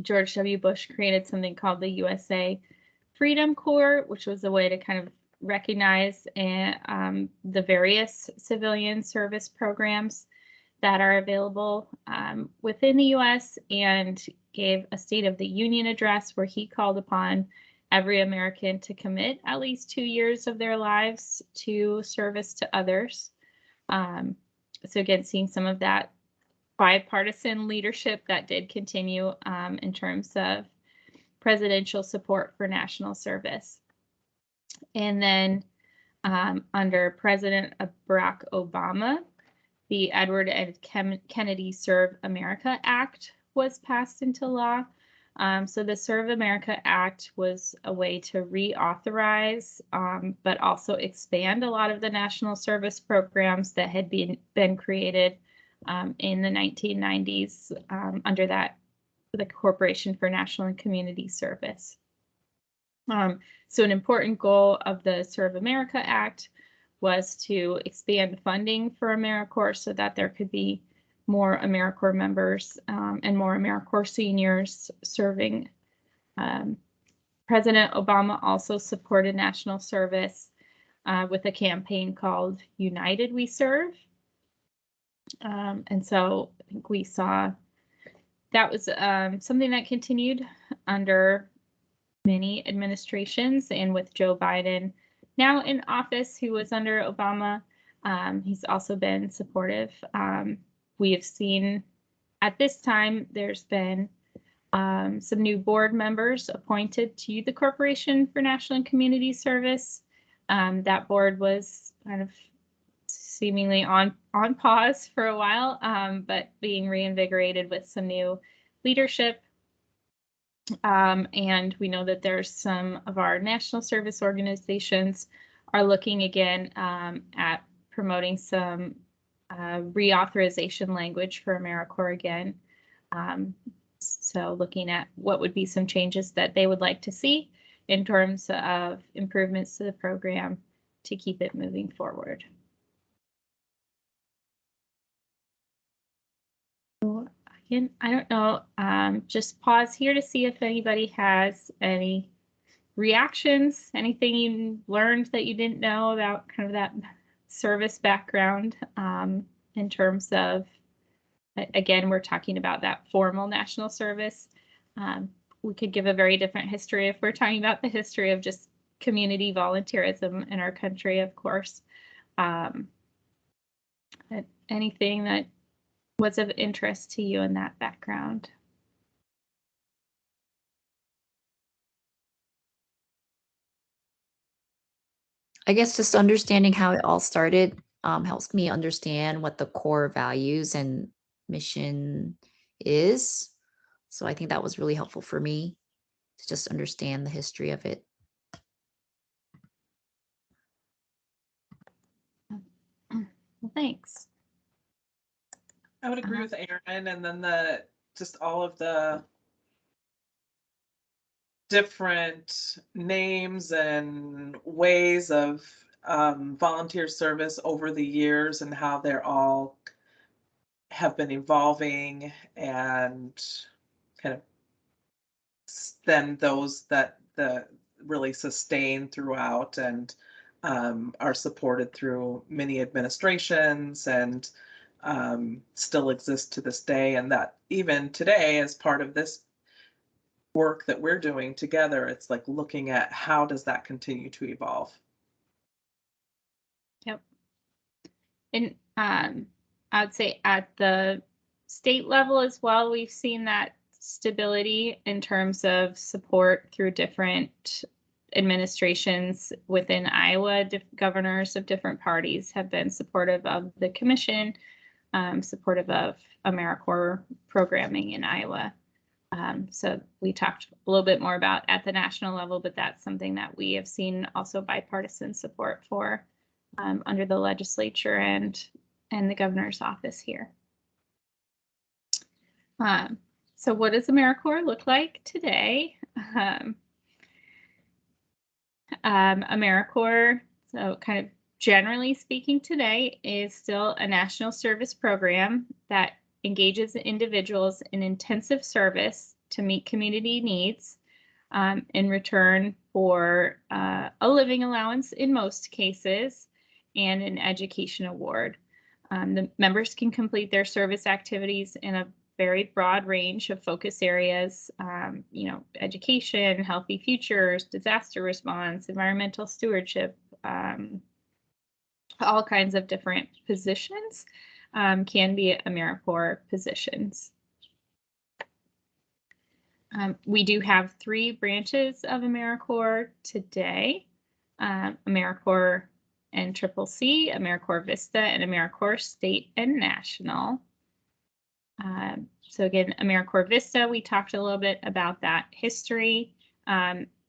S1: George W. Bush created something called the USA Freedom Corps, which was a way to kind of recognize the various civilian service programs that are available within the U.S. and gave a State of the Union address where he called upon every American to commit at least 2 years of their lives to service to others. So again, seeing some of that bipartisan leadership that did continue in terms of presidential support for national service. And then under President Barack Obama, the Edward and Kennedy Serve America Act was passed into law. So the Serve America Act was a way to reauthorize, but also expand a lot of the national service programs that had been created in the 1990s under the Corporation for National and Community Service. So an important goal of the Serve America Act was to expand funding for AmeriCorps so that there could be more AmeriCorps members and more AmeriCorps seniors serving. President Obama also supported national service with a campaign called United We Serve. And so I think we saw that was something that continued under many administrations, and with Joe Biden now in office, who was under Obama, he's also been supportive. We have seen at this time there's been some new board members appointed to the Corporation for National and Community Service. That board was kind of seemingly on pause for a while, but being reinvigorated with some new leadership. And we know that there's some of our national service organizations are looking again at promoting some reauthorization language for AmeriCorps again. So looking at what would be some changes that they would like to see in terms of improvements to the program to keep it moving forward. Again, I don't know, just pause here to see if anybody has any reactions, anything you learned that you didn't know about kind of that service background in terms of, again, we're talking about that formal national service. We could give a very different history if we're talking about the history of just community volunteerism in our country, of course. Anything that was of interest to you in that background?
S2: I guess just understanding how it all started helps me understand what the core values and mission is. So I think that was really helpful for me to just understand the history of it.
S1: Well, thanks.
S3: I would agree with Erin, and then just all of the different names and ways of volunteer service over the years and how they're all have been evolving, and kind of then those that really sustain throughout and are supported through many administrations and still exist to this day, and that even today, as part of this work that we're doing together, it's like looking at how does that continue to evolve.
S1: Yep. And I'd say at the state level as well, we've seen that stability in terms of support through different administrations within Iowa, governors of different parties have been supportive of the commission, supportive of AmeriCorps programming in Iowa. So we talked a little bit more about at the national level, but that's something that we have seen also bipartisan support for under the legislature and the governor's office here. So what does AmeriCorps look like today? AmeriCorps, so kind of generally speaking today, is still a national service program that engages individuals in intensive service to meet community needs in return for a living allowance in most cases and an education award. The members can complete their service activities in a very broad range of focus areas, you know, education, healthy futures, disaster response, environmental stewardship, all kinds of different positions can be AmeriCorps positions. We do have 3 branches of AmeriCorps today, AmeriCorps NCCC, AmeriCorps VISTA, and AmeriCorps State and National. So again, AmeriCorps VISTA, we talked a little bit about that history.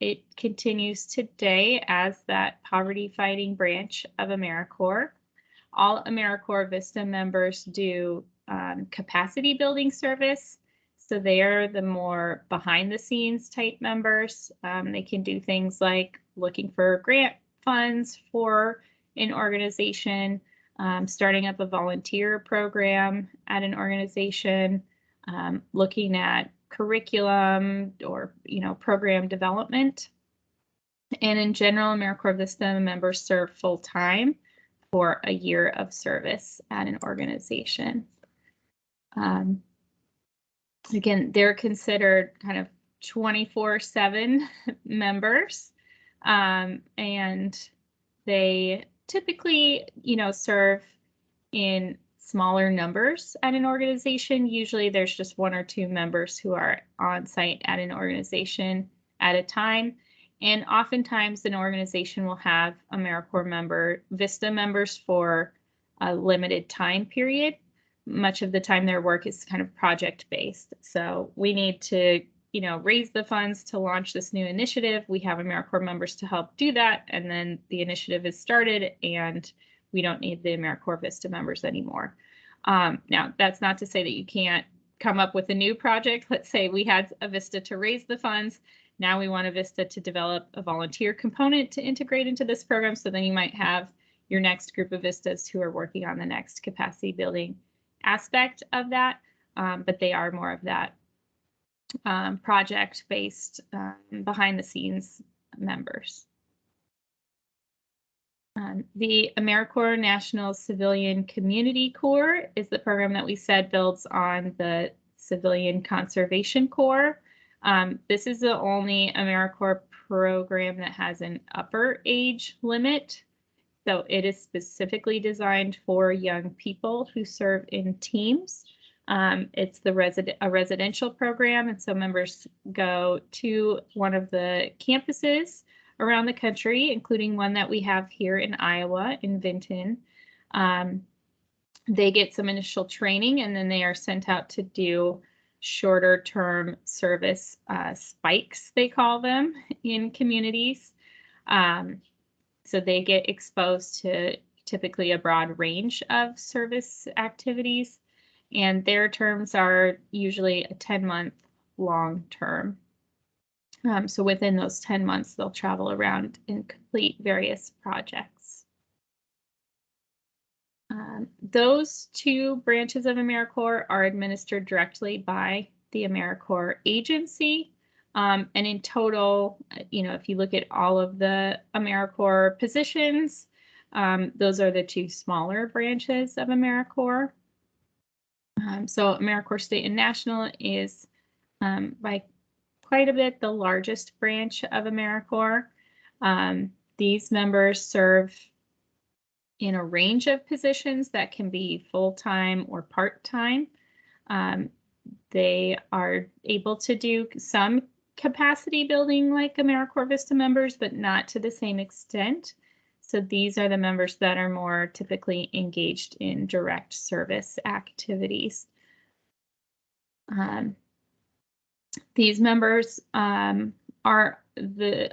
S1: It continues today as that poverty fighting branch of AmeriCorps. All AmeriCorps VISTA members do capacity building service. So they are the more behind the scenes type members. They can do things like looking for grant funds for an organization, starting up a volunteer program at an organization, looking at curriculum or, you know, program development. And in general, AmeriCorps VISTA members serve full time for a year of service at an organization. Again, they're considered kind of 24/7 members, and they typically, you know, serve in smaller numbers at an organization. Usually there's just 1 or 2 members who are on site at an organization at a time. And oftentimes an organization will have AmeriCorps VISTA members for a limited time period. Much of the time their work is kind of project based. So we need to, you know, raise the funds to launch this new initiative. We have AmeriCorps members to help do that. And then the initiative is started and we don't need the AmeriCorps VISTA members anymore. Now, that's not to say that you can't come up with a new project. Let's say we had a VISTA to raise the funds. Now we want a VISTA to develop a volunteer component to integrate into this program. So then you might have your next group of VISTAs who are working on the next capacity building aspect of that, but they are more of that project-based, behind-the-scenes members. The AmeriCorps National Civilian Community Corps is the program that we said builds on the Civilian Conservation Corps. This is the only AmeriCorps program that has an upper age limit. So it is specifically designed for young people who serve in teams. It's a residential program, and so members go to one of the campuses around the country, including one that we have here in Iowa, in Vinton. They get some initial training, and then they are sent out to do shorter term service spikes, they call them, in communities. So they get exposed to typically a broad range of service activities, and their terms are usually a 10-month long term. So within those 10 months, they'll travel around and complete various projects. Those 2 branches of AmeriCorps are administered directly by the AmeriCorps agency. And in total, you know, if you look at all of the AmeriCorps positions, those are the 2 smaller branches of AmeriCorps. So AmeriCorps State and National is by quite a bit the largest branch of AmeriCorps. These members serve in a range of positions that can be full-time or part-time. They are able to do some capacity building like AmeriCorps VISTA members, but not to the same extent. So these are the members that are more typically engaged in direct service activities. These members are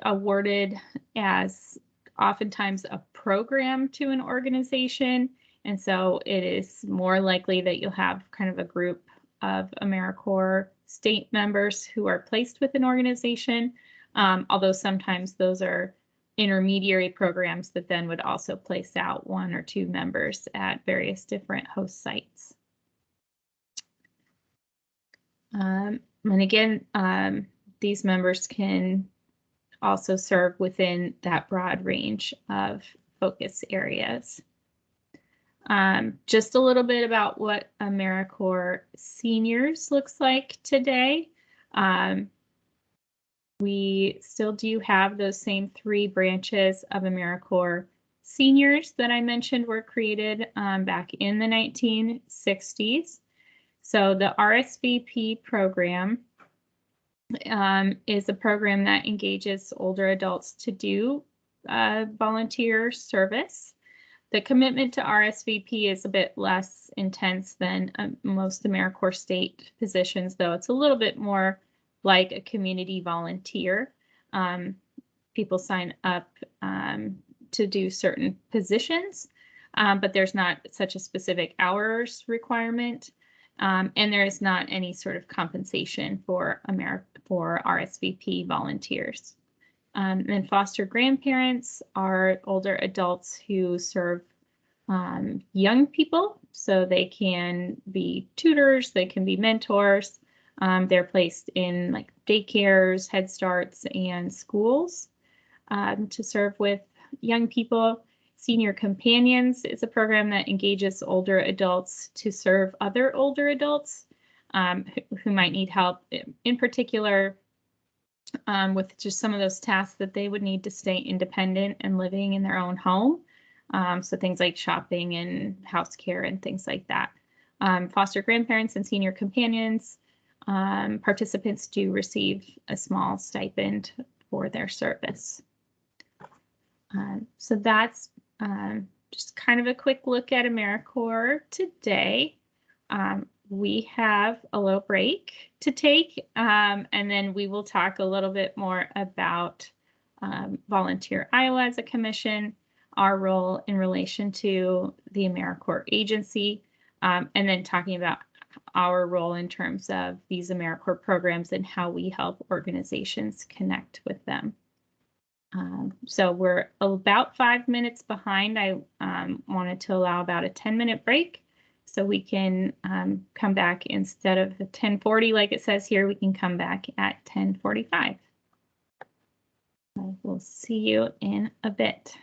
S1: awarded as oftentimes a program to an organization. And so it is more likely that you'll have kind of a group of AmeriCorps state members who are placed with an organization, although sometimes those are intermediary programs that then would also place out 1 or 2 members at various different host sites. And again, these members can also serve within that broad range of focus areas. Just a little bit about what AmeriCorps Seniors looks like today. We still do have those same 3 branches of AmeriCorps Seniors that I mentioned were created back in the 1960s. So the RSVP program is a program that engages older adults to do volunteer service. The commitment to RSVP is a bit less intense than most AmeriCorps state positions, though it's a little bit more like a community volunteer. People sign up to do certain positions, but there's not such a specific hours requirement. And there is not any sort of compensation for RSVP volunteers. And foster grandparents are older adults who serve young people. So they can be tutors, they can be mentors. They're placed in like daycares, Head Starts, and schools to serve with young people. Senior Companions is a program that engages older adults to serve other older adults who might need help, in particular with just some of those tasks that they would need to stay independent and living in their own home. So things like shopping and house care and things like that. Foster grandparents and senior companions, participants do receive a small stipend for their service. So that's just kind of a quick look at AmeriCorps today. We have a little break to take, and then we will talk a little bit more about Volunteer Iowa as a commission, our role in relation to the AmeriCorps agency, and then talking about our role in terms of these AmeriCorps programs and how we help organizations connect with them. So we're about 5 minutes behind. I wanted to allow about a 10-minute break so we can come back instead of 10:40 like it says here, we can come back at 10:45. We'll see you in a bit.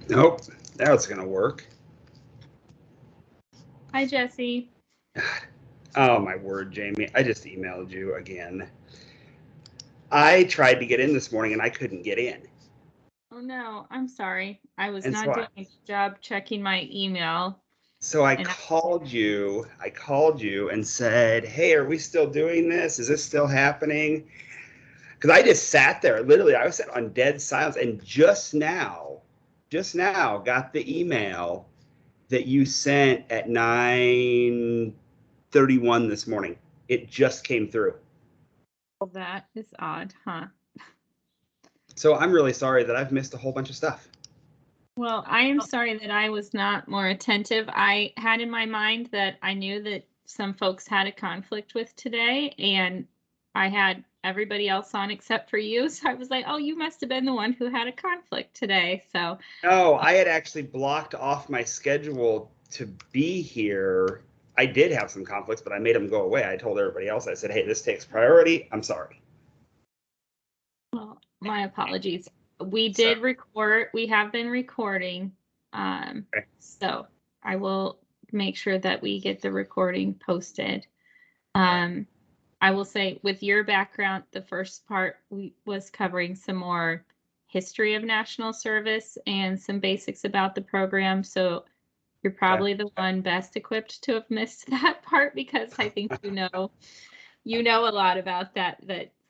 S8: Nope. Now it's going to work.
S1: Hi, Jesse.
S8: Oh, my word, Jamie. I just emailed you again. I tried to get in this morning and I couldn't get in.
S1: Oh no, I'm sorry. I was
S8: And
S1: not
S8: so
S1: doing a good job checking my email.
S8: So I
S1: And
S8: called you and said, hey, are we still doing this? Is this still happening? Because I just sat there. Literally, I was sat on dead silence. And just now got the email that you sent at 9:31 this morning. It just came through.
S1: Well, that is odd, huh?
S8: So I'm really sorry that I've missed a whole bunch of stuff.
S1: Well, I am sorry that I was not more attentive. I had in my mind that I knew that some folks had a conflict with today, and I had everybody else on except for you. So I was like, oh, you must have been the one who had a conflict today. So
S8: No, I had actually blocked off my schedule to be here. I did have some conflicts, but I made them go away. I told everybody else, I said, hey, this takes priority. I'm sorry.
S1: well, my apologies. We did record, we have been recording.
S8: Okay.
S1: So I will make sure that we get the recording posted. I will say with your background, the first part was covering some more history of national service and some basics about the program. So you're probably the one best equipped to have missed that part, because I think you know a lot about that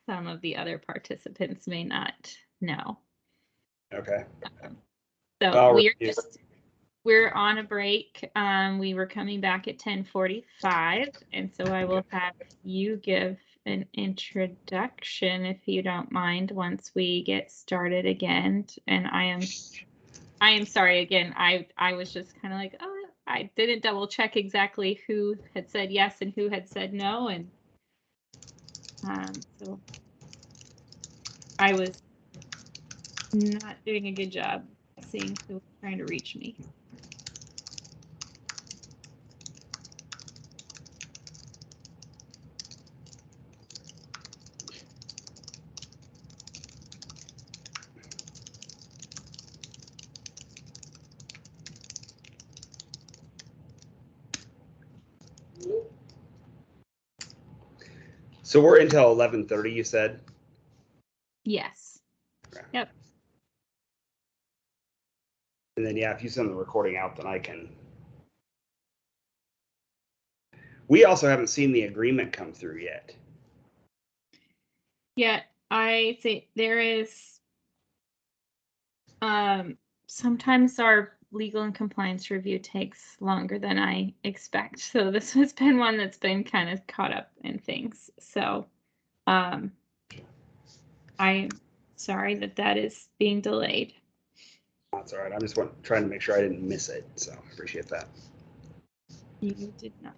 S1: some of the other participants may not know.
S8: Okay.
S1: So we're on a break. We were coming back at 10:45, and so I will have you give an introduction, if you don't mind, once we get started again. And I am sorry again. I was just kind of like, oh, I didn't double check exactly who had said yes and who had said no, and so I was not doing a good job seeing who was trying to reach me.
S8: So we're until 11:30, you said?
S1: Yes.
S8: Okay.
S1: Yep.
S8: And then, yeah, if you send the recording out, then I can. We also haven't seen the agreement come through yet.
S1: Yeah, I think there is, sometimes our legal and compliance review takes longer than I expect. So this has been one that's been kind of caught up in things. So I'm sorry that is being delayed.
S8: That's all right. I'm just trying to make sure I didn't miss it. So appreciate that.
S1: You did not.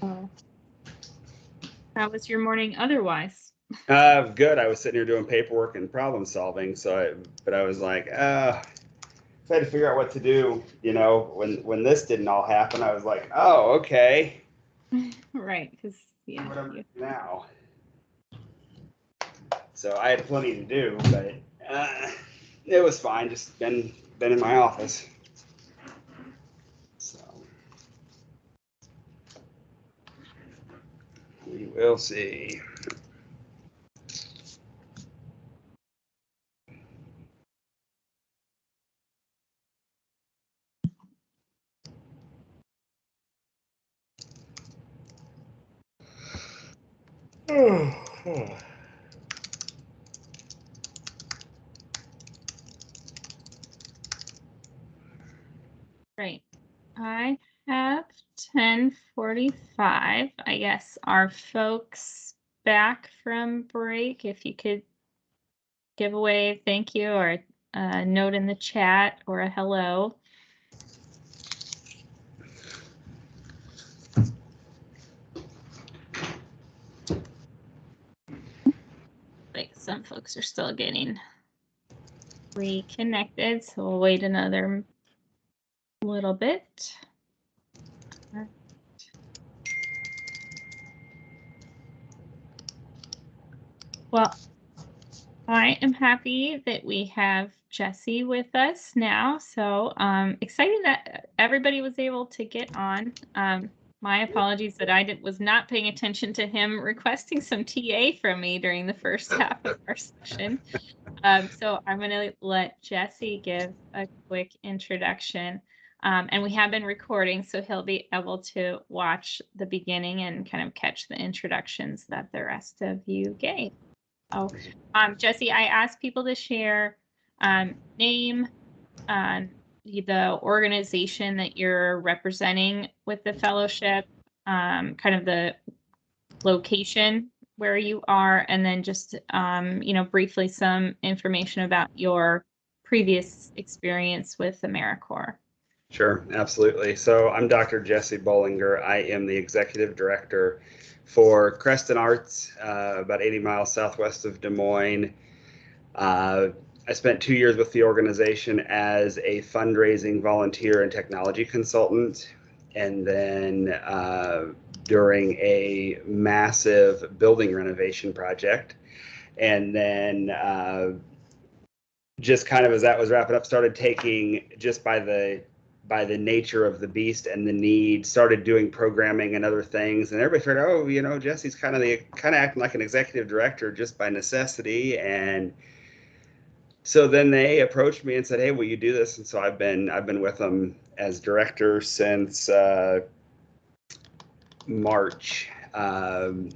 S1: Oh. How was your morning otherwise?
S8: Good. I was sitting here doing paperwork and problem solving. But I was like, I had to figure out what to do. You know, when this didn't all happen, I was like, oh, okay.
S1: Right, because yeah.
S8: What I'm doing now. So I had plenty to do, but it was fine. Just been in my office. So we will see.
S1: Right. I have 10:45. I guess are folks back from break? If you could give away a thank you or a note in the chat or a hello. Like some folks are still getting reconnected, so we'll wait another little bit. Well, I am happy that we have Jesse with us now. So excited that everybody was able to get on. My apologies that I was not paying attention to him requesting some TA from me during the first half of our session. So I'm going to let Jesse give a quick introduction. And we have been recording, so he'll be able to watch the beginning and kind of catch the introductions that the rest of you gave. Oh, Jesse, I asked people to share name, the organization that you're representing with the fellowship, kind of the location where you are, and then just, briefly some information about your previous experience with AmeriCorps.
S8: Sure, absolutely. So I'm Dr. Jesse Bollinger. I am the executive director for Creston Arts, about 80 miles southwest of Des Moines. I spent 2 years with the organization as a fundraising volunteer and technology consultant. And then during a massive building renovation project. And then just kind of as that was wrapping up, started taking, just by the nature of the beast and the need, started doing programming and other things, and everybody figured, oh, Jesse's kind of acting like an executive director just by necessity. And so then they approached me and said, hey, will you do this? And so I've been with them as director since March. I'm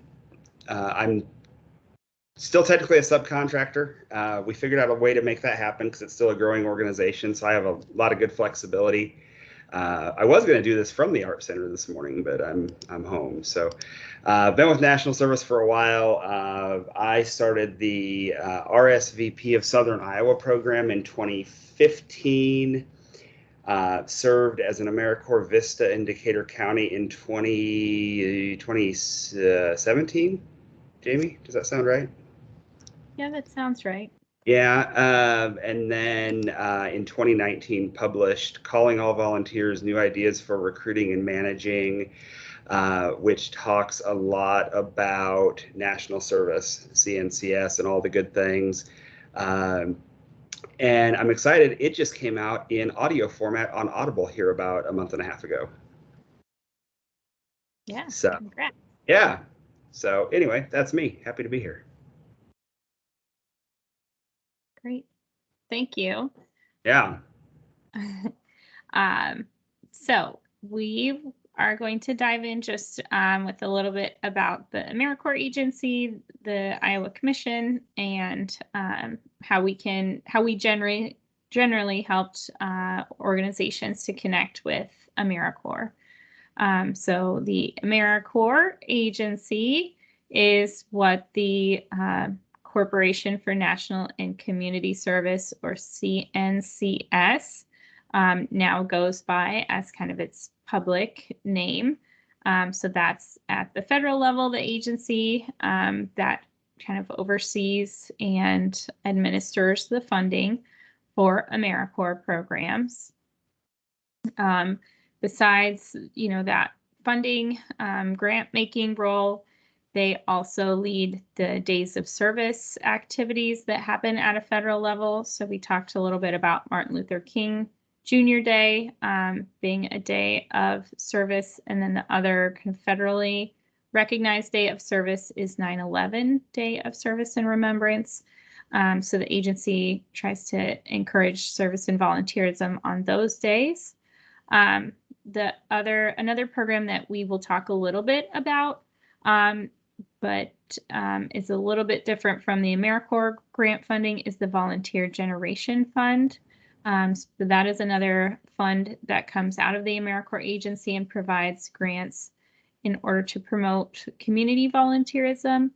S8: still technically a subcontractor. We figured out a way to make that happen because it's still a growing organization, so I have a lot of good flexibility. I was going to do this from the Art Center this morning, but I'm home. So I've been with National Service for a while. I started the RSVP of Southern Iowa program in 2015. Served as an AmeriCorps VISTA in Decatur County in 2017. Jamie, does that sound right?
S1: Yeah, that sounds right.
S8: Yeah, and then in 2019 published Calling All Volunteers, New Ideas for Recruiting and Managing, which talks a lot about national service, CNCS, and all the good things. And I'm excited. It just came out in audio format on Audible here about a month and a half ago.
S1: Yeah,
S8: So,
S1: congrats.
S8: yeah. So anyway, that's me. Happy to be here.
S1: Great. Thank you.
S8: Yeah.
S1: So we are going to dive in just with a little bit about the AmeriCorps agency, the Iowa Commission, and how we generally helped organizations to connect with AmeriCorps. So the AmeriCorps agency is what the Corporation for National and Community Service, or CNCS, now goes by as kind of its public name. So that's at the federal level, the agency that kind of oversees and administers the funding for AmeriCorps programs. Besides, that funding, grant making role, they also lead the days of service activities that happen at a federal level. So we talked a little bit about Martin Luther King Jr. Day being a day of service, and then the other kind of federally recognized day of service is 9/11 Day of Service and Remembrance. So the agency tries to encourage service and volunteerism on those days. Another program that we will talk a little bit about, but is a little bit different from the AmeriCorps grant funding, is the Volunteer Generation Fund. So that is another fund that comes out of the AmeriCorps agency and provides grants in order to promote community volunteerism.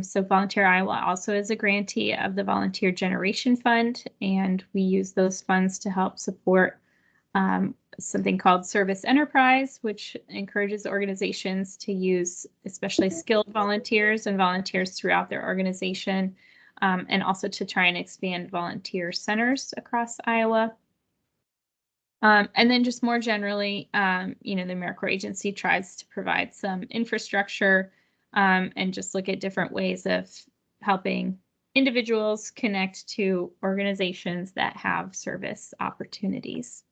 S1: So Volunteer Iowa also is a grantee of the Volunteer Generation Fund, and we use those funds to help support something called Service Enterprise, which encourages organizations to use especially skilled volunteers and volunteers throughout their organization, and also to try and expand volunteer centers across Iowa. And then just more generally, the AmeriCorps agency tries to provide some infrastructure and just look at different ways of helping individuals connect to organizations that have service opportunities.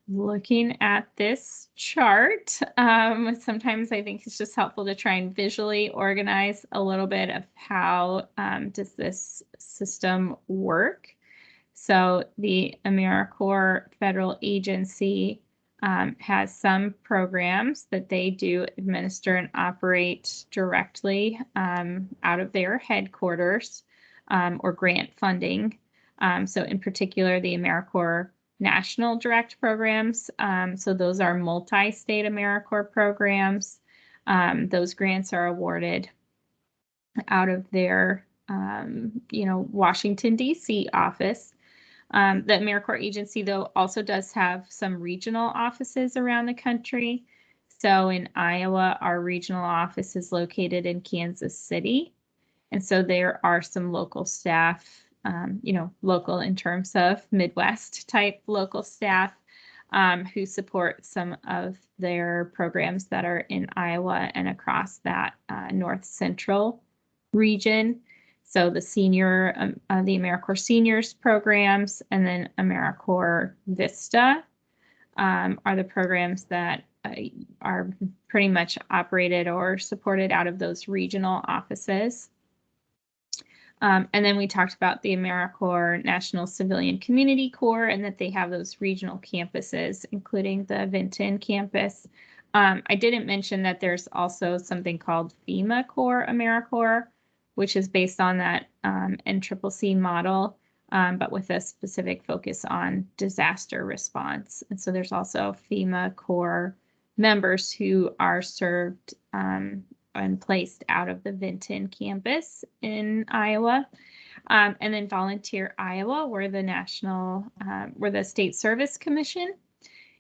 S1: Looking at this chart, sometimes I think it's just helpful to try and visually organize a little bit of how does this system work. So the AmeriCorps federal agency has some programs that they do administer and operate directly out of their headquarters or grant funding. So in particular, the AmeriCorps National Direct programs. So those are multi-state AmeriCorps programs. Those grants are awarded out of their, Washington, D.C. office. The AmeriCorps agency, though, also does have some regional offices around the country. So in Iowa, our regional office is located in Kansas City. And so there are some local staff, local in terms of Midwest type local staff who support some of their programs that are in Iowa and across that North Central region. So the the AmeriCorps Seniors programs, and then AmeriCorps VISTA are the programs that are pretty much operated or supported out of those regional offices. And then we talked about the AmeriCorps National Civilian Community Corps, and that they have those regional campuses, including the Vinton campus. I didn't mention that there's also something called FEMA Corps AmeriCorps, which is based on that NCCC model, but with a specific focus on disaster response. And so there's also FEMA Corps members who are served and placed out of the Vinton campus in Iowa. And then Volunteer Iowa, we're the State Service Commission.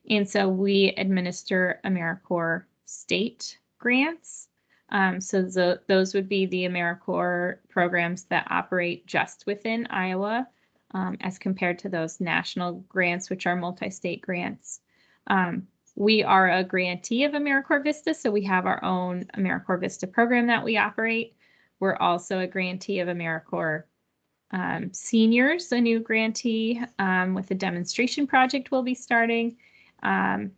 S1: And so we administer AmeriCorps state grants. So those would be the AmeriCorps programs that operate just within Iowa, as compared to those national grants, which are multi-state grants. We are a grantee of AmeriCorps VISTA, so we have our own AmeriCorps VISTA program that we operate. We're also a grantee of AmeriCorps Seniors, a new grantee with a demonstration project we'll be starting. And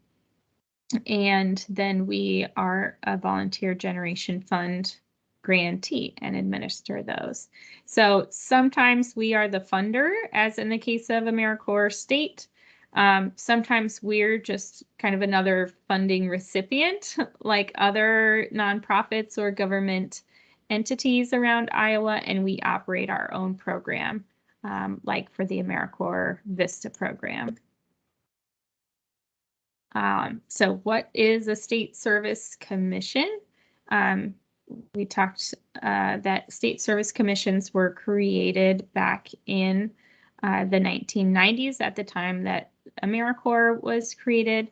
S1: then we are a volunteer generation fund grantee and administer those. So sometimes we are the funder, as in the case of AmeriCorps State. Sometimes we're just kind of another funding recipient, like other nonprofits or government entities around Iowa, and we operate our own program, like for the AmeriCorps VISTA program. So what is a state service commission? We talked that state service commissions were created back in the 1990s, at the time that AmeriCorps was created,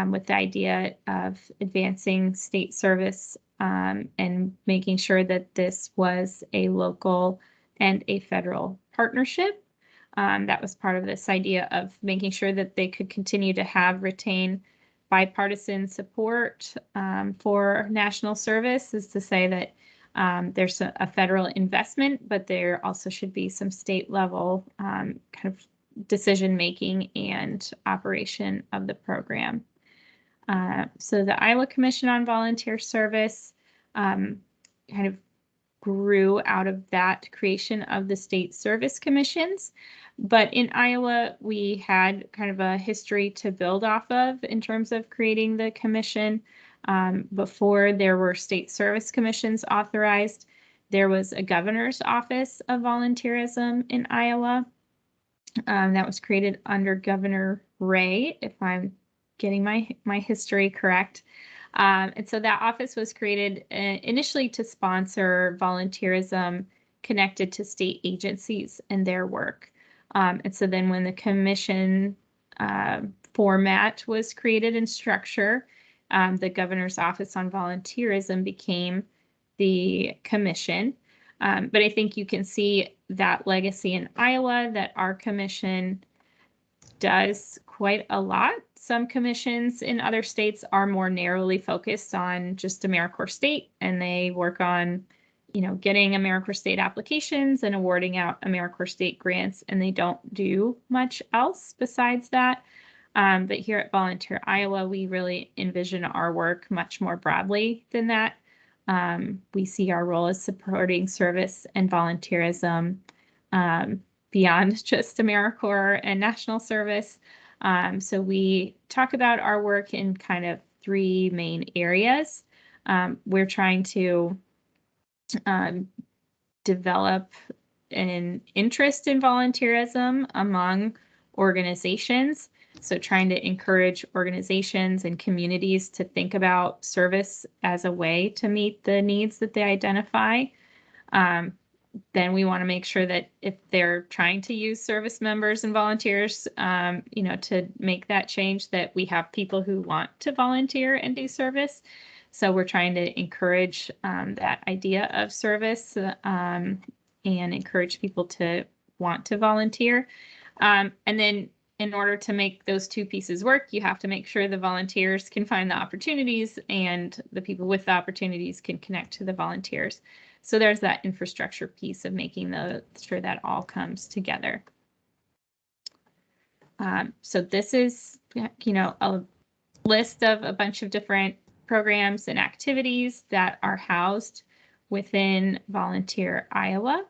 S1: with the idea of advancing state service and making sure that this was a local and a federal partnership. That was part of this idea of making sure that they could continue to retain bipartisan support for national service, is to say that there's a federal investment, but there also should be some state level kind of decision making and operation of the program. So the Iowa Commission on Volunteer Service kind of grew out of that creation of the state service commissions. But in Iowa, we had kind of a history to build off of in terms of creating the commission. Before there were state service commissions authorized, there was a governor's office of volunteerism in Iowa that was created under Governor Ray, if I'm getting my history correct. And so that office was created initially to sponsor volunteerism connected to state agencies and their work. And so then when the commission format was created and structure, the Governor's Office on Volunteerism became the commission. But I think you can see that legacy in Iowa, that our commission does quite a lot. Some commissions in other states are more narrowly focused on just AmeriCorps State, and they work on, getting AmeriCorps State applications and awarding out AmeriCorps State grants, and they don't do much else besides that. But here at Volunteer Iowa, we really envision our work much more broadly than that. We see our role as supporting service and volunteerism beyond just AmeriCorps and national service. So we talk about our work in kind of three main areas. We're trying to develop an interest in volunteerism among organizations. So trying to encourage organizations and communities to think about service as a way to meet the needs that they identify. Then we want to make sure that if they're trying to use service members and volunteers, to make that change, that we have people who want to volunteer and do service. So we're trying to encourage that idea of service and encourage people to want to volunteer. And then in order to make those two pieces work, you have to make sure the volunteers can find the opportunities and the people with the opportunities can connect to the volunteers. So there's that infrastructure piece of making sure that all comes together. So this is, a list of a bunch of different programs and activities that are housed within Volunteer Iowa.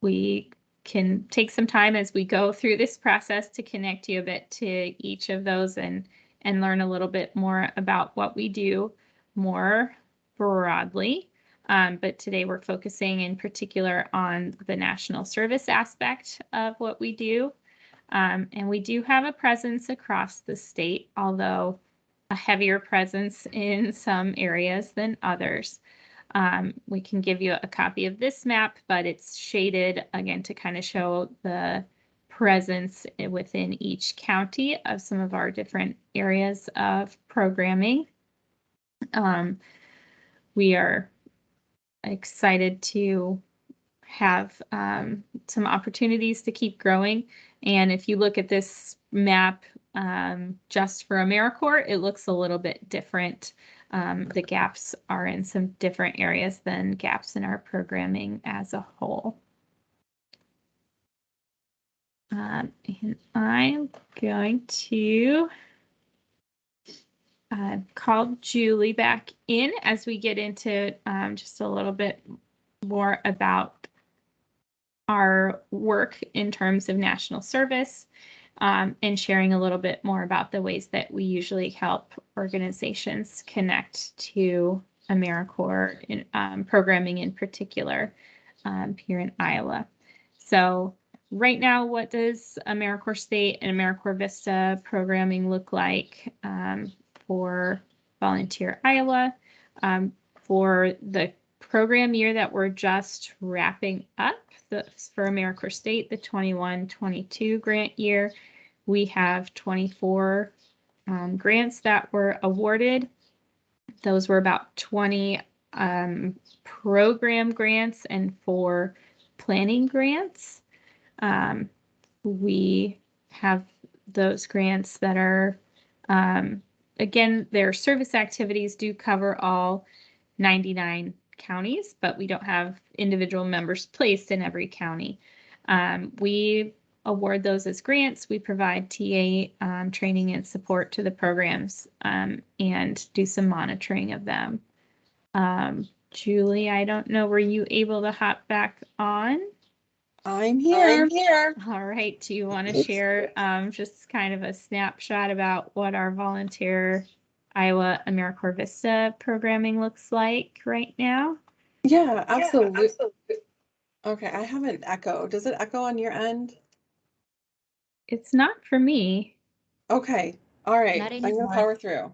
S1: We can take some time as we go through this process to connect you a bit to each of those and learn a little bit more about what we do more broadly. But today we're focusing in particular on the national service aspect of what we do. And we do have a presence across the state, although a heavier presence in some areas than others. We can give you a copy of this map, but it's shaded again to kind of show the presence within each county of some of our different areas of programming. We are excited to have some opportunities to keep growing. And if you look at this map just for AmeriCorps, it looks a little bit different. The gaps are in some different areas than gaps in our programming as a whole. And I'm going to call Julie back in as we get into just a little bit more about our work in terms of national service. And sharing a little bit more about the ways that we usually help organizations connect to AmeriCorps in, programming in particular here in Iowa. So right now, what does AmeriCorps State and AmeriCorps VISTA programming look like for Volunteer Iowa? For the program year that we're just wrapping up, for AmeriCorps State, the 21-22 grant year, we have 24 grants that were awarded. Those were about 20 program grants and 4 planning grants. We have those grants that are, again, their service activities do cover all 99 counties, but we don't have individual members placed in every county. We award those as grants. We provide TA training and support to the programs and do some monitoring of them. Julie, I don't know, were you able to hop back on?
S7: I'm here.
S1: All right. Do you want to share just kind of a snapshot about what our Volunteer Iowa AmeriCorps VISTA programming looks like right now?
S7: Yeah, absolutely. Okay, I have an echo. Does it echo on your end?
S1: It's not for me.
S7: Okay, all right.
S2: Not
S7: I'm gonna
S2: anymore.
S7: power through.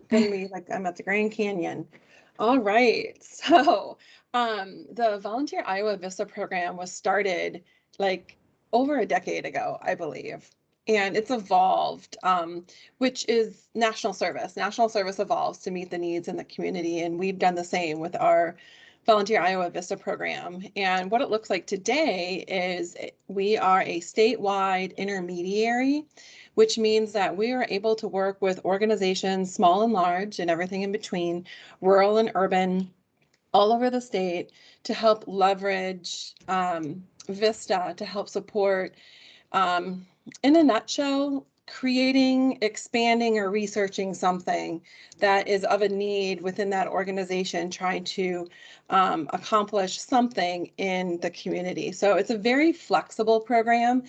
S7: It's gonna be like I'm at the Grand Canyon. All right. So the Volunteer Iowa VISTA program was started like over a decade ago, I believe. And it's evolved, which is national service. National service evolves to meet the needs in the community. And we've done the same with our Volunteer Iowa VISTA program. And what it looks like today is we are a statewide intermediary, which means that we are able to work with organizations, small and large, and everything in between, rural and urban, all over the state, to help leverage VISTA to help support, in a nutshell, creating, expanding, or researching something that is of a need within that organization, trying to accomplish something in the community. So it's a very flexible program.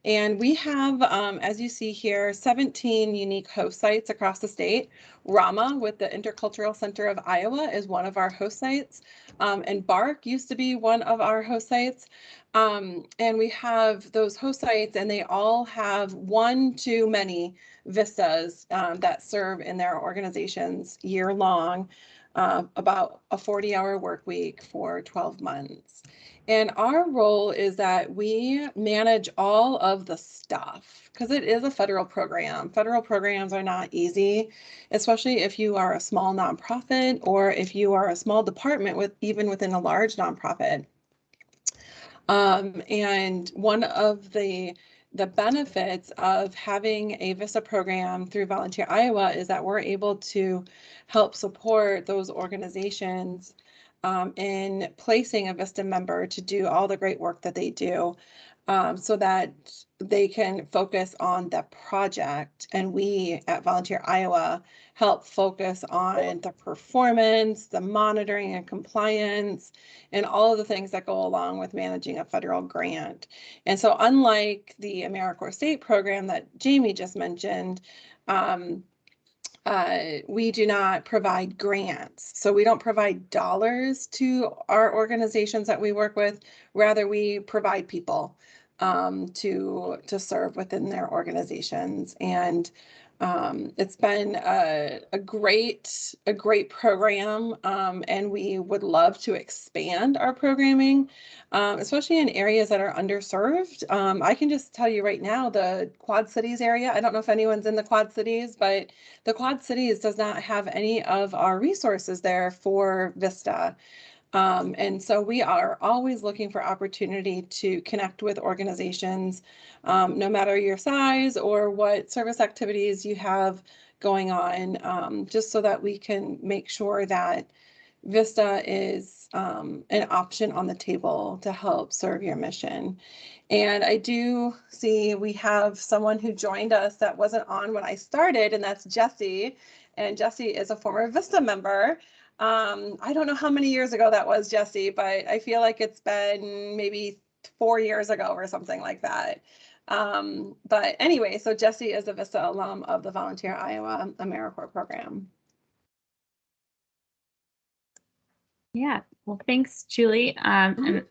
S7: And we have, as you see here, 17 unique host sites across the state. Rama with the Intercultural Center of Iowa is one of our host sites. And BARC used to be one of our host sites. And we have those host sites, and they all have one to many VISTAs that serve in their organizations year long, about a 40-hour work week for 12 months. And our role is that we manage all of the stuff, because it is a federal program. Federal programs are not easy, especially if you are a small nonprofit or if you are a small department even within a large nonprofit. And one of the benefits of having a VISTA program through Volunteer Iowa is that we're able to help support those organizations in placing a VISTA member to do all the great work that they do, so that they can focus on the project. And we at Volunteer Iowa help focus on the performance, the monitoring and compliance, and all of the things that go along with managing a federal grant. And so unlike the AmeriCorps State program that Jamie just mentioned, we do not provide grants. So we don't provide dollars to our organizations that we work with. Rather, we provide people to serve within their organizations. And it's been a great program, and we would love to expand our programming, especially in areas that are underserved. I can just tell you right now, the Quad Cities area, I don't know if anyone's in the Quad Cities, but the Quad Cities does not have any of our resources there for VISTA. And so we are always looking for opportunity to connect with organizations, no matter your size or what service activities you have going on, just so that we can make sure that VISTA is an option on the table to help serve your mission. And I do see we have someone who joined us that wasn't on when I started, and that's Jesse. And Jesse is a former VISTA member. I don't know how many years ago that was, Jesse, but I feel like it's been maybe 4 years ago or something like that. But anyway, so Jesse is a VISTA alum of the Volunteer Iowa AmeriCorps program.
S1: Yeah, well, thanks, Julie. And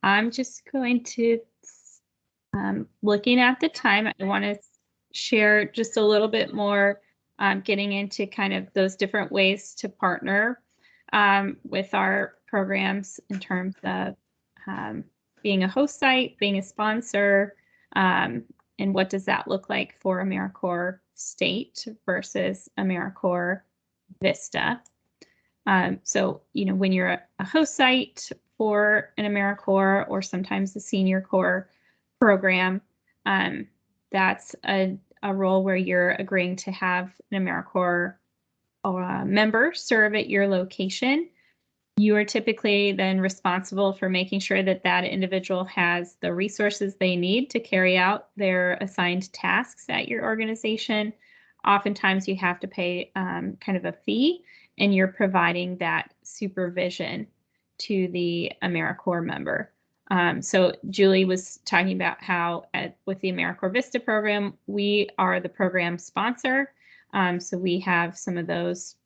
S1: I'm just going to, looking at the time, I want to share just a little bit more, getting into kind of those different ways to partner with our programs in terms of being a host site, being a sponsor, and what does that look like for AmeriCorps State versus AmeriCorps VISTA. So, you know, when you're a host site for an AmeriCorps or sometimes the Senior Corps program, that's a role where you're agreeing to have an AmeriCorps member serve at your location. You are typically then responsible for making sure that that individual has the resources they need to carry out their assigned tasks at your organization. Oftentimes you have to pay kind of a fee, and you're providing that supervision to the AmeriCorps member. So Julie was talking about how with the AmeriCorps VISTA program, we are the program sponsor. So we have some of those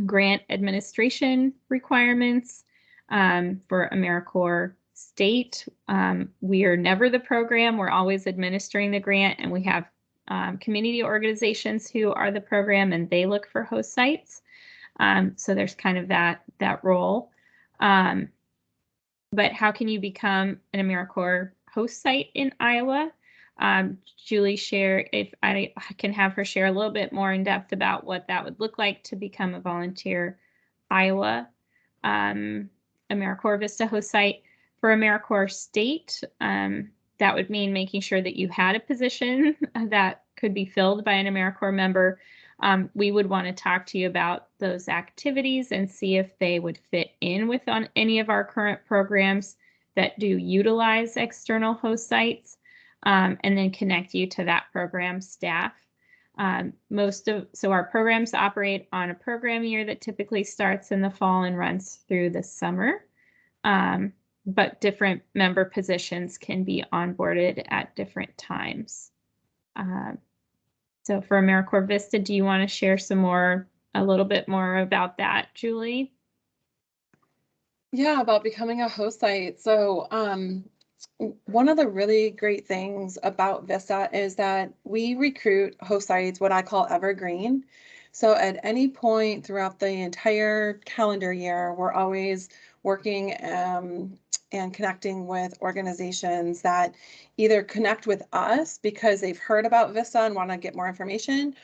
S1: grant administration requirements. For AmeriCorps State, we are never the program. We're always administering the grant, and we have community organizations who are the program, and they look for host sites. So there's kind of that role. But how can you become an AmeriCorps host site in Iowa? Julie, share, if I can have her share a little bit more in depth about what that would look like to become a Volunteer Iowa AmeriCorps VISTA host site. For AmeriCorps State, that would mean making sure that you had a position that could be filled by an AmeriCorps member. We would want to talk to you about those activities and see if they would fit in with on any of our current programs that do utilize external host sites, and then connect you to that program staff. So our programs operate on a program year that typically starts in the fall and runs through the summer. But different member positions can be onboarded at different times. So for AmeriCorps VISTA, do you want to share a little bit more about that, Julie?
S7: Yeah, about becoming a host site. So one of the really great things about VISTA is that we recruit host sites, what I call evergreen. So at any point throughout the entire calendar year, we're always working and connecting with organizations that either connect with us because they've heard about VISTA and want to get more information,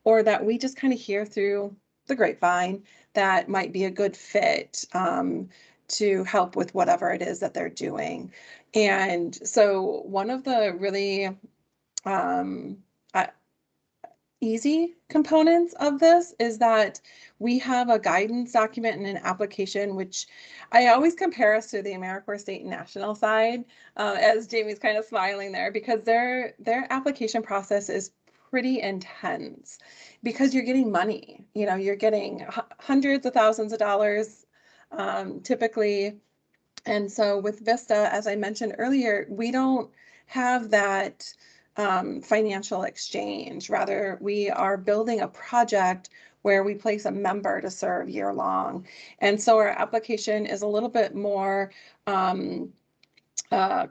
S7: or that we just kind of hear through the grapevine that might be a good fit to help with whatever it is that they're doing. And so one of the really easy components of this is that we have a guidance document and an application, which I always compare us to the AmeriCorps state and national side, as Jamie's kind of smiling there, because their application process is pretty intense because you're getting money. You know, you're getting hundreds of thousands of dollars typically. And so with VISTA, as I mentioned earlier, we don't have that financial exchange. Rather, we are building a project where we place a member to serve year long. And so our application is a little bit more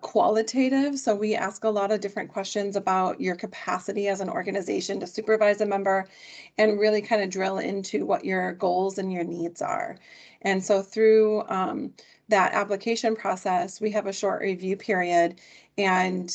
S7: qualitative. So we ask a lot of different questions about your capacity as an organization to supervise a member and really kind of drill into what your goals and your needs are. And so through that application process, we have a short review period. And,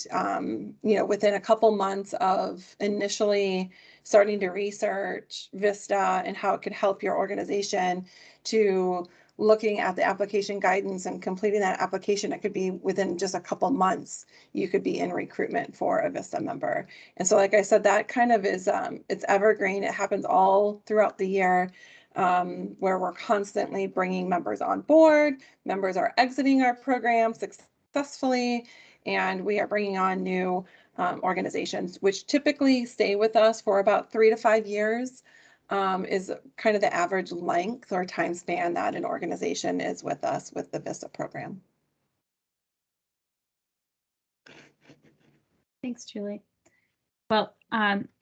S7: within a couple months of initially starting to research VISTA and how it could help your organization to looking at the application guidance and completing that application, it could be within just a couple months, you could be in recruitment for a VISTA member. And so, like I said, that kind of is, it's evergreen. It happens all throughout the year. Where we're constantly bringing members on board. Members are exiting our program successfully, and we are bringing on new organizations, which typically stay with us for about 3 to 5 years, is kind of the average length or time span that an organization is with us with the VISTA program.
S1: Thanks, Julie. Well,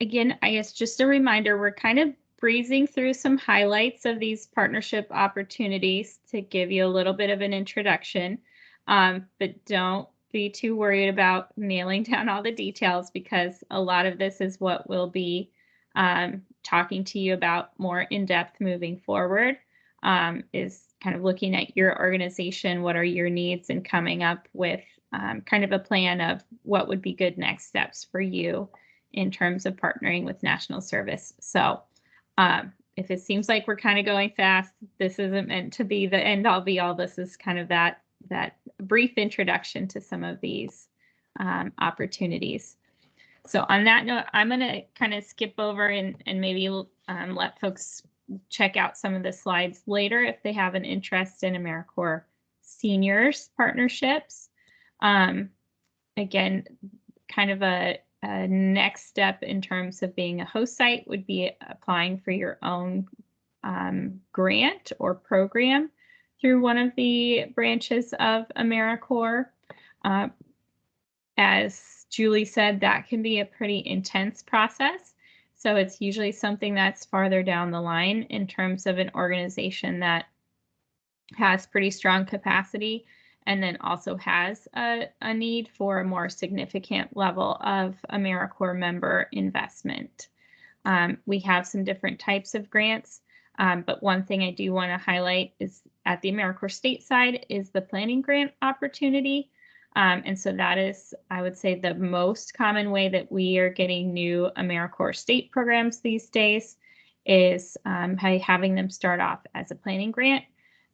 S1: again, I guess just a reminder, we're kind of breezing through some highlights of these partnership opportunities to give you a little bit of an introduction, but don't be too worried about nailing down all the details, because a lot of this is what we'll be talking to you about more in depth moving forward, is kind of looking at your organization, what are your needs, and coming up with kind of a plan of what would be good next steps for you in terms of partnering with National Service. So if it seems like we're kind of going fast, this isn't meant to be the end all be all. This is kind of that brief introduction to some of these opportunities. So on that note, I'm going to kind of skip over and maybe let folks check out some of the slides later if they have an interest in AmeriCorps Seniors partnerships. Again, kind of a next step in terms of being a host site would be applying for your own grant or program through one of the branches of AmeriCorps. As Julie said, that can be a pretty intense process. So it's usually something that's farther down the line in terms of an organization that has pretty strong capacity and then also has a need for a more significant level of AmeriCorps member investment. We have some different types of grants, but one thing I do want to highlight is at the AmeriCorps state side is the planning grant opportunity. And so that is, I would say, the most common way that we are getting new AmeriCorps state programs these days is by having them start off as a planning grant.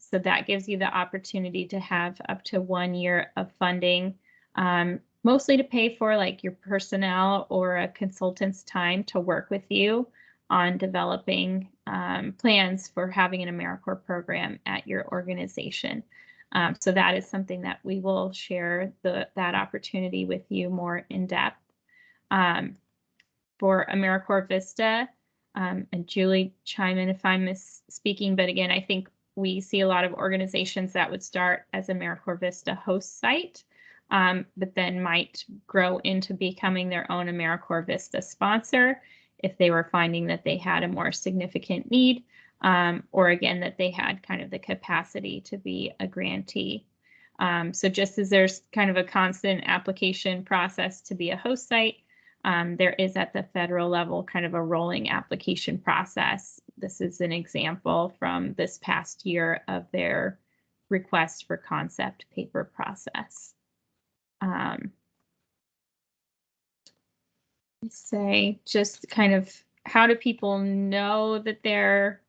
S1: So that gives you the opportunity to have up to 1 year of funding, mostly to pay for like your personnel or a consultant's time to work with you on developing plans for having an AmeriCorps program at your organization. So that is something that we will share that opportunity with you more in depth. For AmeriCorps VISTA, and Julie, chime in if I'm misspeaking, but again, I think we see a lot of organizations that would start as AmeriCorps VISTA host site, but then might grow into becoming their own AmeriCorps VISTA sponsor if they were finding that they had a more significant need, or again, that they had kind of the capacity to be a grantee. So just as there's kind of a constant application process to be a host site, there is at the federal level kind of a rolling application process. This is an example from this past year of their request for concept paper process. Say just kind of how do people know that they're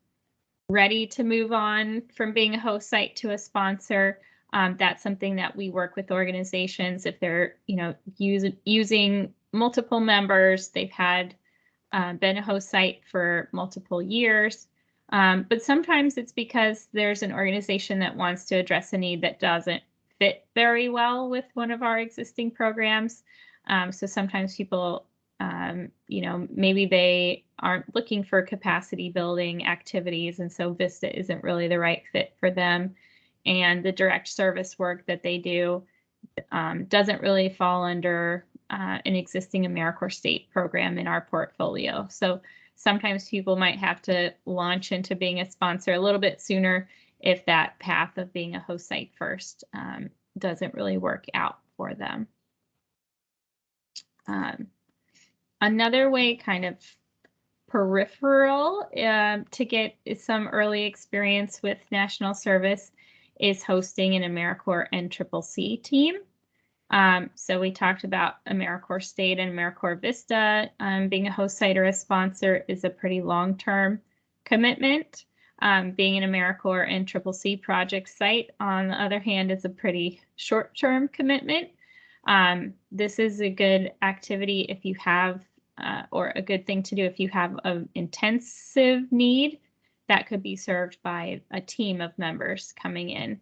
S1: ready to move on from being a host site to a sponsor? That's something that we work with organizations if they're, using multiple members, they've had been a host site for multiple years. But sometimes it's because there's an organization that wants to address a need that doesn't fit very well with one of our existing programs. So sometimes people, maybe they aren't looking for capacity building activities, and so VISTA isn't really the right fit for them. And the direct service work that they do doesn't really fall under an existing AmeriCorps state program in our portfolio. So sometimes people might have to launch into being a sponsor a little bit sooner if that path of being a host site first doesn't really work out for them. Another way, kind of peripheral, to get some early experience with national service is hosting an AmeriCorps NCCC team. So we talked about AmeriCorps State and AmeriCorps VISTA. Being a host site or a sponsor is a pretty long-term commitment. Being an AmeriCorps NCCC project site, on the other hand, is a pretty short-term commitment. This is a good activity if you have, or a good thing to do if you have an intensive need that could be served by a team of members coming in.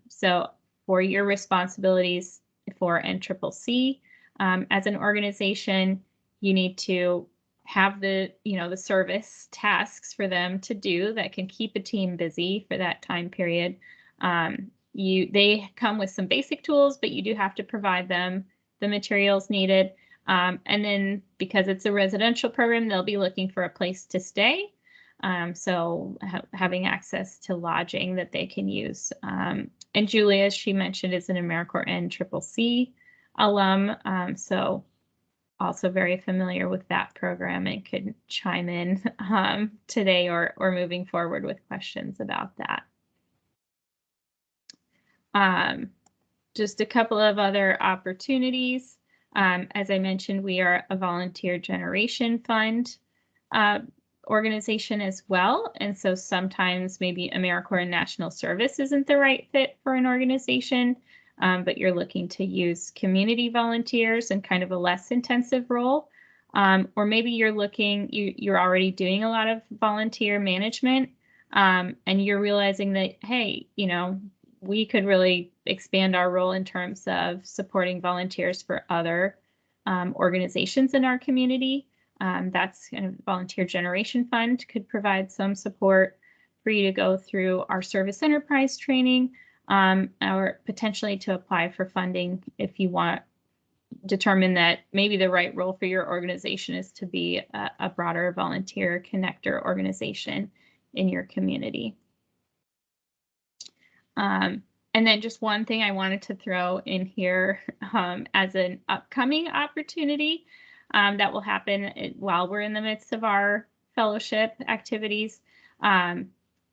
S1: So for your responsibilities for NCCC, as an organization, you need to have the service tasks for them to do that can keep a team busy for that time period. They come with some basic tools, but you do have to provide them the materials needed. And then because it's a residential program, they'll be looking for a place to stay. So having access to lodging that they can use. And Julia, as she mentioned, is an AmeriCorps NCCC alum. So also very familiar with that program and could chime in today or moving forward with questions about that. Just a couple of other opportunities. As I mentioned, we are a volunteer generation fund organization as well. And so sometimes maybe AmeriCorps and National Service isn't the right fit for an organization, but you're looking to use community volunteers in kind of a less intensive role. Or maybe you're you're already doing a lot of volunteer management, and you're realizing that, hey, we could really expand our role in terms of supporting volunteers for other organizations in our community. That's kind of Volunteer Generation Fund could provide some support for you to go through our service enterprise training, or potentially to apply for funding if you determine that maybe the right role for your organization is to be a broader volunteer connector organization in your community. And then just one thing I wanted to throw in here as an upcoming opportunity that will happen while we're in the midst of our fellowship activities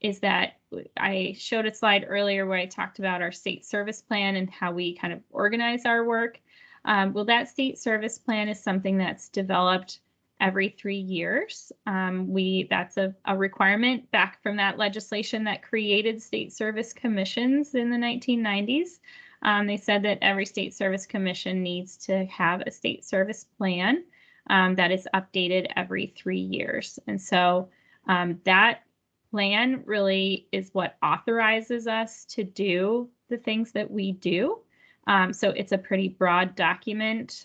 S1: is that I showed a slide earlier where I talked about our state service plan and how we kind of organize our work. Well, that state service plan is something that's developed every 3 years. That's a requirement back from that legislation that created state service commissions in the 1990s. They said that every state service commission needs to have a state service plan that is updated every 3 years. And so that plan really is what authorizes us to do the things that we do. So it's a pretty broad document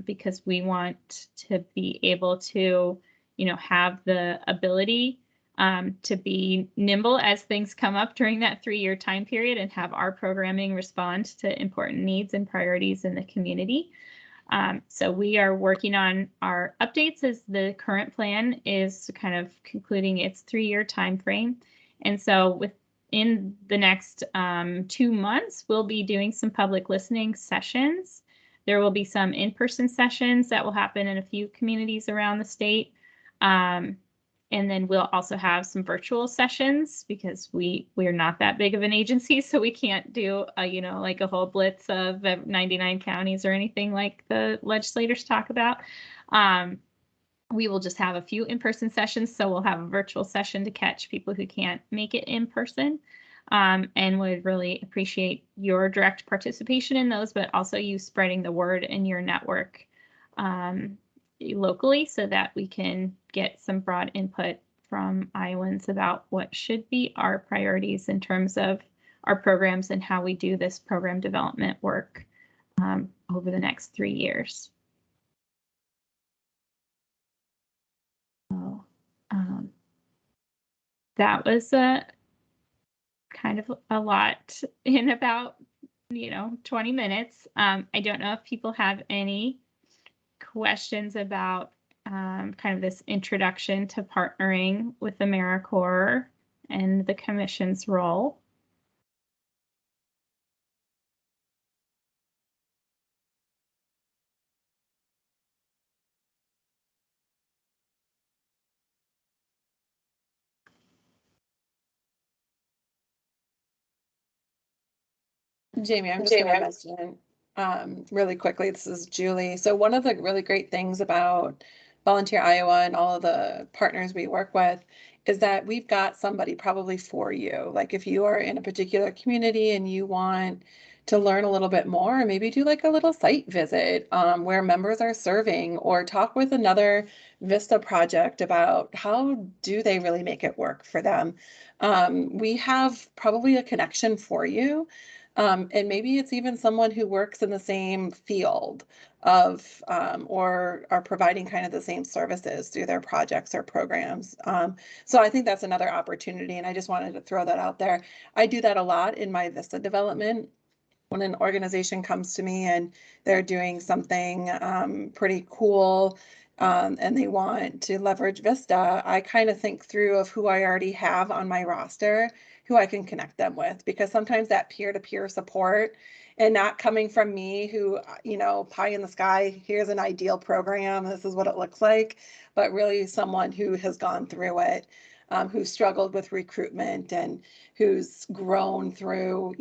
S1: because we want to be able to, have the ability to be nimble as things come up during that 3-year time period and have our programming respond to important needs and priorities in the community. So we are working on our updates as the current plan is kind of concluding its 3-year time frame. And so within the next 2 months, we'll be doing some public listening sessions. There will be some in-person sessions that will happen in a few communities around the state. And then we'll also have some virtual sessions because we're not that big of an agency, so we can't do like a whole blitz of 99 counties or anything like the legislators talk about. We will just have a few in-person sessions, so we'll have a virtual session to catch people who can't make it in person. And would really appreciate your direct participation in those, but also you spreading the word in your network locally so that we can get some broad input from Iowans about what should be our priorities in terms of our programs and how we do this program development work over the next 3 years. So that was a kind of a lot in about 20 minutes. I don't know if people have any questions about kind of this introduction to partnering with AmeriCorps and the commission's role.
S7: Jamie, I'm just going to mention really quickly, this is Julie. So one of the really great things about Volunteer Iowa and all of the partners we work with is that we've got somebody probably for you. Like if you are in a particular community and you want to learn a little bit more, maybe do like a little site visit where members are serving, or talk with another VISTA project about how do they really make it work for them. We have probably a connection for you. And maybe it's even someone who works in the same field of or are providing kind of the same services through their projects or programs. So I think that's another opportunity, and I just wanted to throw that out there. I do that a lot in my VISTA development. When an organization comes to me and they're doing something pretty cool and they want to leverage VISTA, I kind of think through of who I already have on my roster, who I can connect them with, because sometimes that peer-to-peer support, and not coming from me who, pie in the sky, here's an ideal program, this is what it looks like, but really someone who has gone through it, who struggled with recruitment and who's grown through,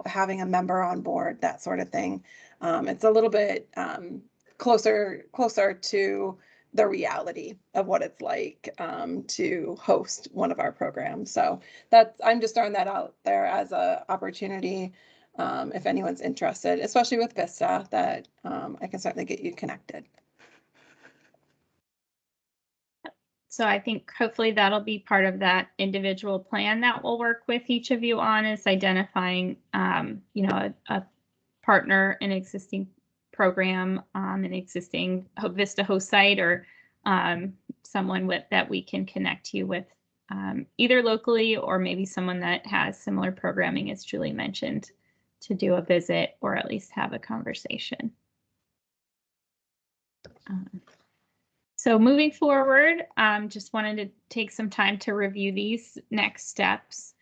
S7: having a member on board, that sort of thing. It's a little bit closer to the reality of what it's like to host one of our programs. So I'm just throwing that out there as an opportunity if anyone's interested, especially with VISTA, that I can certainly get you connected.
S1: So I think hopefully that'll be part of that individual plan that we'll work with each of you on, is identifying, a partner, an existing program, an existing VISTA host site, or someone that we can connect you with either locally or maybe someone that has similar programming as Julie mentioned, to do a visit or at least have a conversation. So moving forward, just wanted to take some time to review these next steps.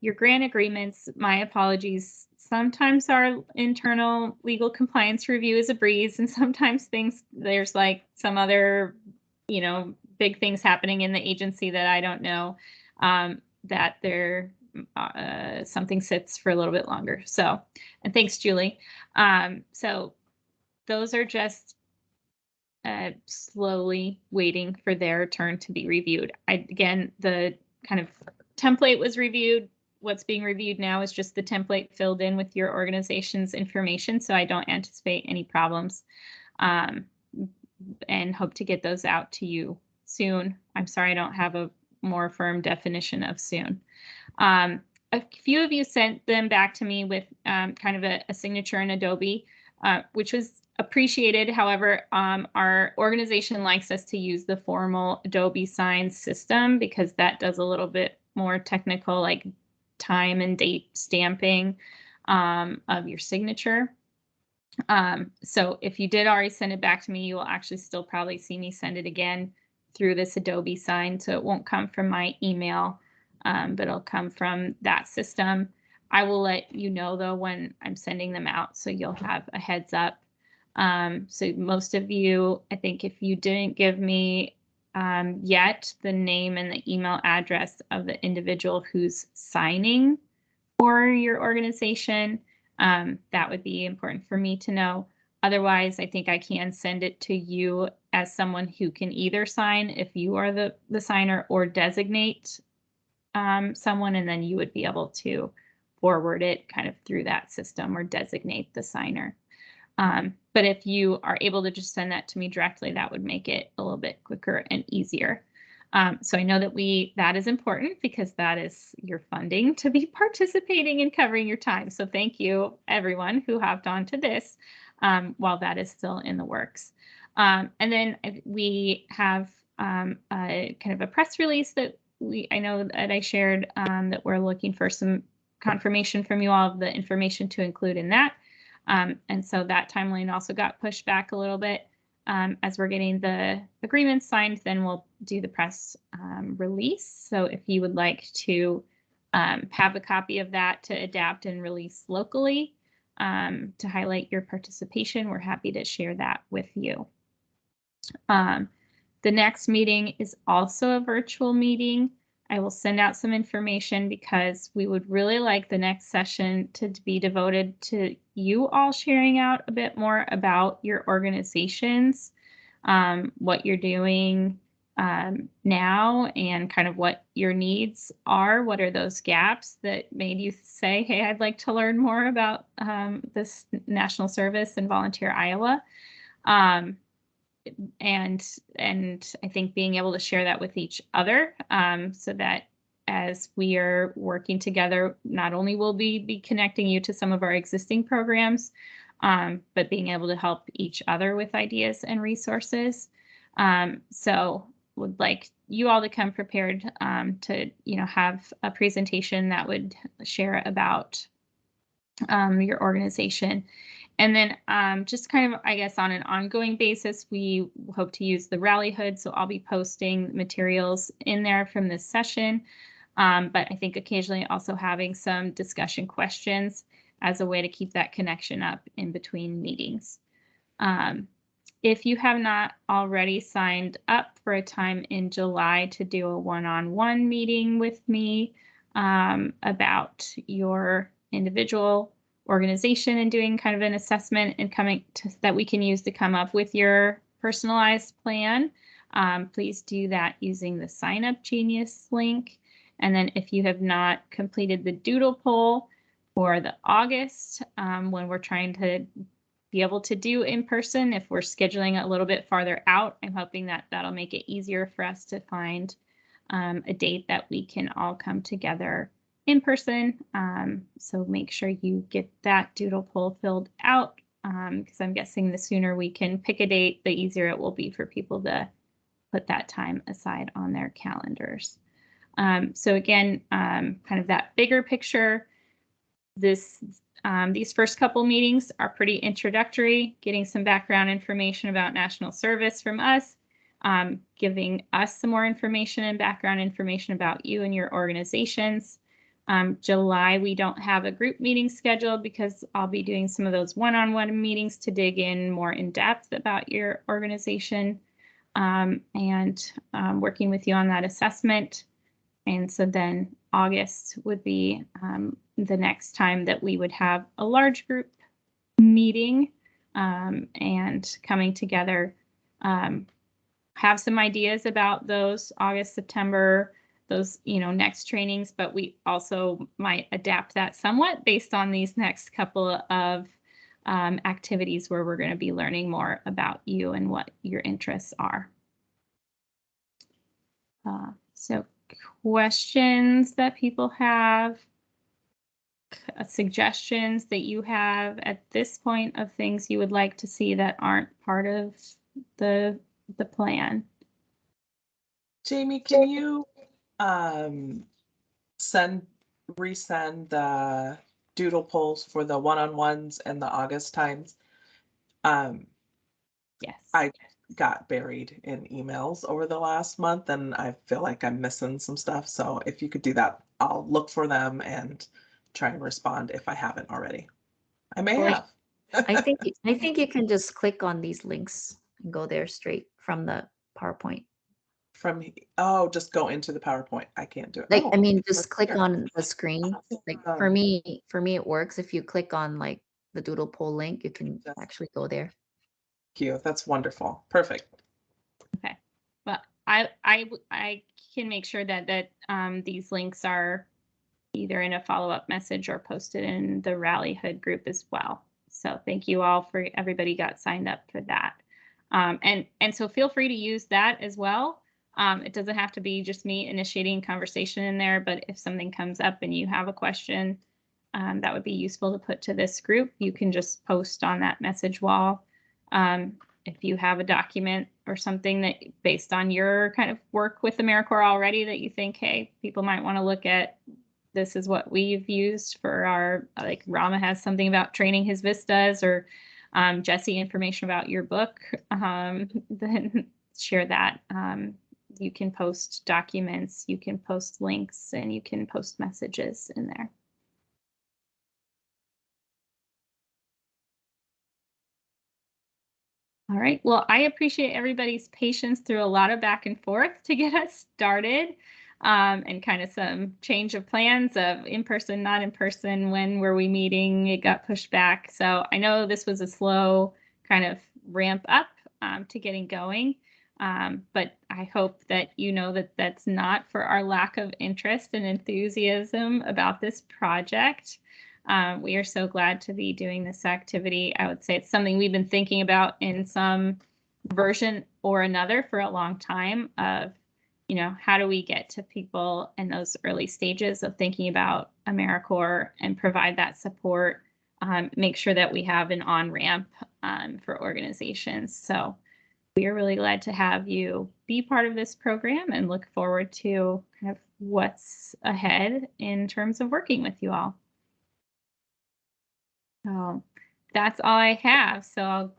S1: Your grant agreements, my apologies, sometimes our internal legal compliance review is a breeze, and sometimes there's like some other, big things happening in the agency that I don't know, that something sits for a little bit longer. So, and thanks, Julie. So those are just slowly waiting for their turn to be reviewed. Again, the kind of template was reviewed. What's being reviewed now is just the template filled in with your organization's information, so I don't anticipate any problems, and hope to get those out to you soon. I'm sorry I don't have a more firm definition of soon. A few of you sent them back to me with kind of a signature in Adobe, which was appreciated. However, our organization likes us to use the formal Adobe sign system because that does a little bit more technical, like time and date stamping of your signature. So if you did already send it back to me, you will actually still probably see me send it again through this Adobe sign. So it won't come from my email, but it'll come from that system. I will let you know though when I'm sending them out, so you'll have a heads up. So most of you, I think if you didn't give me yet the name and the email address of the individual who's signing for your organization, that would be important for me to know. Otherwise, I think I can send it to you as someone who can either sign if you are the signer or designate someone, and then you would be able to forward it kind of through that system or designate the signer. But if you are able to just send that to me directly, that would make it a little bit quicker and easier. So I know that that is important because that is your funding to be participating and covering your time. So thank you everyone who hopped on to this while that is still in the works. And then we have a kind of a press release that I know that I shared that we're looking for some confirmation from you all of the information to include in that. And so that timeline also got pushed back a little bit. As we're getting the agreements signed, then we'll do the press release. So if you would like to have a copy of that to adapt and release locally to highlight your participation, we're happy to share that with you. The next meeting is also a virtual meeting. I will send out some information because we would really like the next session to be devoted to you all sharing out a bit more about your organizations, what you're doing now, and kind of what your needs are. What are those gaps that made you say, hey, I'd like to learn more about this national service and Volunteer Iowa. And I think being able to share that with each other so that as we are working together, not only will we be connecting you to some of our existing programs, but being able to help each other with ideas and resources. So would like you all to come prepared to, have a presentation that would share about your organization. And then just kind of, I guess, on an ongoing basis, we hope to use the Rally Hood. So I'll be posting materials in there from this session. But I think occasionally also having some discussion questions as a way to keep that connection up in between meetings. If you have not already signed up for a time in July to do a one-on-one meeting with me about your individual organization and doing kind of an assessment and coming to that we can use to come up with your personalized plan, please do that using the Sign Up Genius link. And then if you have not completed the doodle poll for the August, when we're trying to be able to do in person, if we're scheduling a little bit farther out, I'm hoping that that'll make it easier for us to find a date that we can all come together in person. So make sure you get that doodle poll filled out because I'm guessing the sooner we can pick a date, the easier it will be for people to put that time aside on their calendars. So again, kind of that bigger picture, these first couple meetings are pretty introductory, getting some background information about national service from us, giving us some more information and background information about you and your organizations. July, we don't have a group meeting scheduled because I'll be doing some of those one-on-one meetings to dig in more in depth about your organization and working with you on that assessment. And so then August would be the next time that we would have a large group meeting and coming together have some ideas about those August, September, those, next trainings, but we also might adapt that somewhat based on these next couple of activities where we're going to be learning more about you and what your interests are. So questions that people have, suggestions that you have at this point of things you would like to see that aren't part of the plan.
S3: Jamie, can you resend the doodle polls for the one-on-ones and the August times?
S1: Yes.
S3: I got buried in emails over the last month and I feel like I'm missing some stuff. So if you could do that, I'll look for them and try and respond if I haven't already. I may have.
S2: I think you can just click on these links and go there straight from the PowerPoint.
S3: Just go into the PowerPoint. I can't do it.
S2: Like, I mean, just click on the screen. Like for
S3: Um,
S2: me, it works. If you click on like the doodle poll link, you can
S3: Yes.
S2: actually go there.
S3: Thank you. That's wonderful. Perfect.
S1: Okay. But I can make sure that these links are either in a follow-up message or posted in the Rally Hood group as well. So thank you all for everybody got signed up for that. And so feel free to use that as well. It doesn't have to be just me initiating conversation in there, but if something comes up and you have a question that would be useful to put to this group, you can just post on that message wall. If you have a document or something that based on your kind of work with AmeriCorps already that you think, hey, people might want to look at, this is what we've used for our, like Rama has something about training his VISTAs, or Jesse, information about your book, then share that. You can post documents, you can post links, and you can post messages in there. All right, well, I appreciate everybody's patience through a lot of back and forth to get us started, and kind of some change of plans of in-person, not in-person, when were we meeting, it got pushed back. So I know this was a slow kind of ramp up to getting going, but I hope that you know that that's not for our lack of interest and enthusiasm about this project. We are so glad to be doing this activity. I would say it's something we've been thinking about in some version or another for a long time of, how do we get to people in those early stages of thinking about AmeriCorps and provide that support, make sure that we have an on-ramp for organizations. So we are really glad to have you be part of this program and look forward to kind of what's ahead in terms of working with you all. So that's all I have. So I'll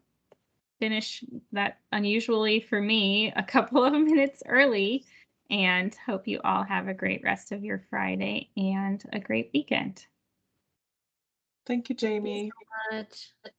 S1: finish that unusually for me a couple of minutes early, and hope you all have a great rest of your Friday and a great weekend.
S3: Thank you, Jamie.
S2: Thank you so much.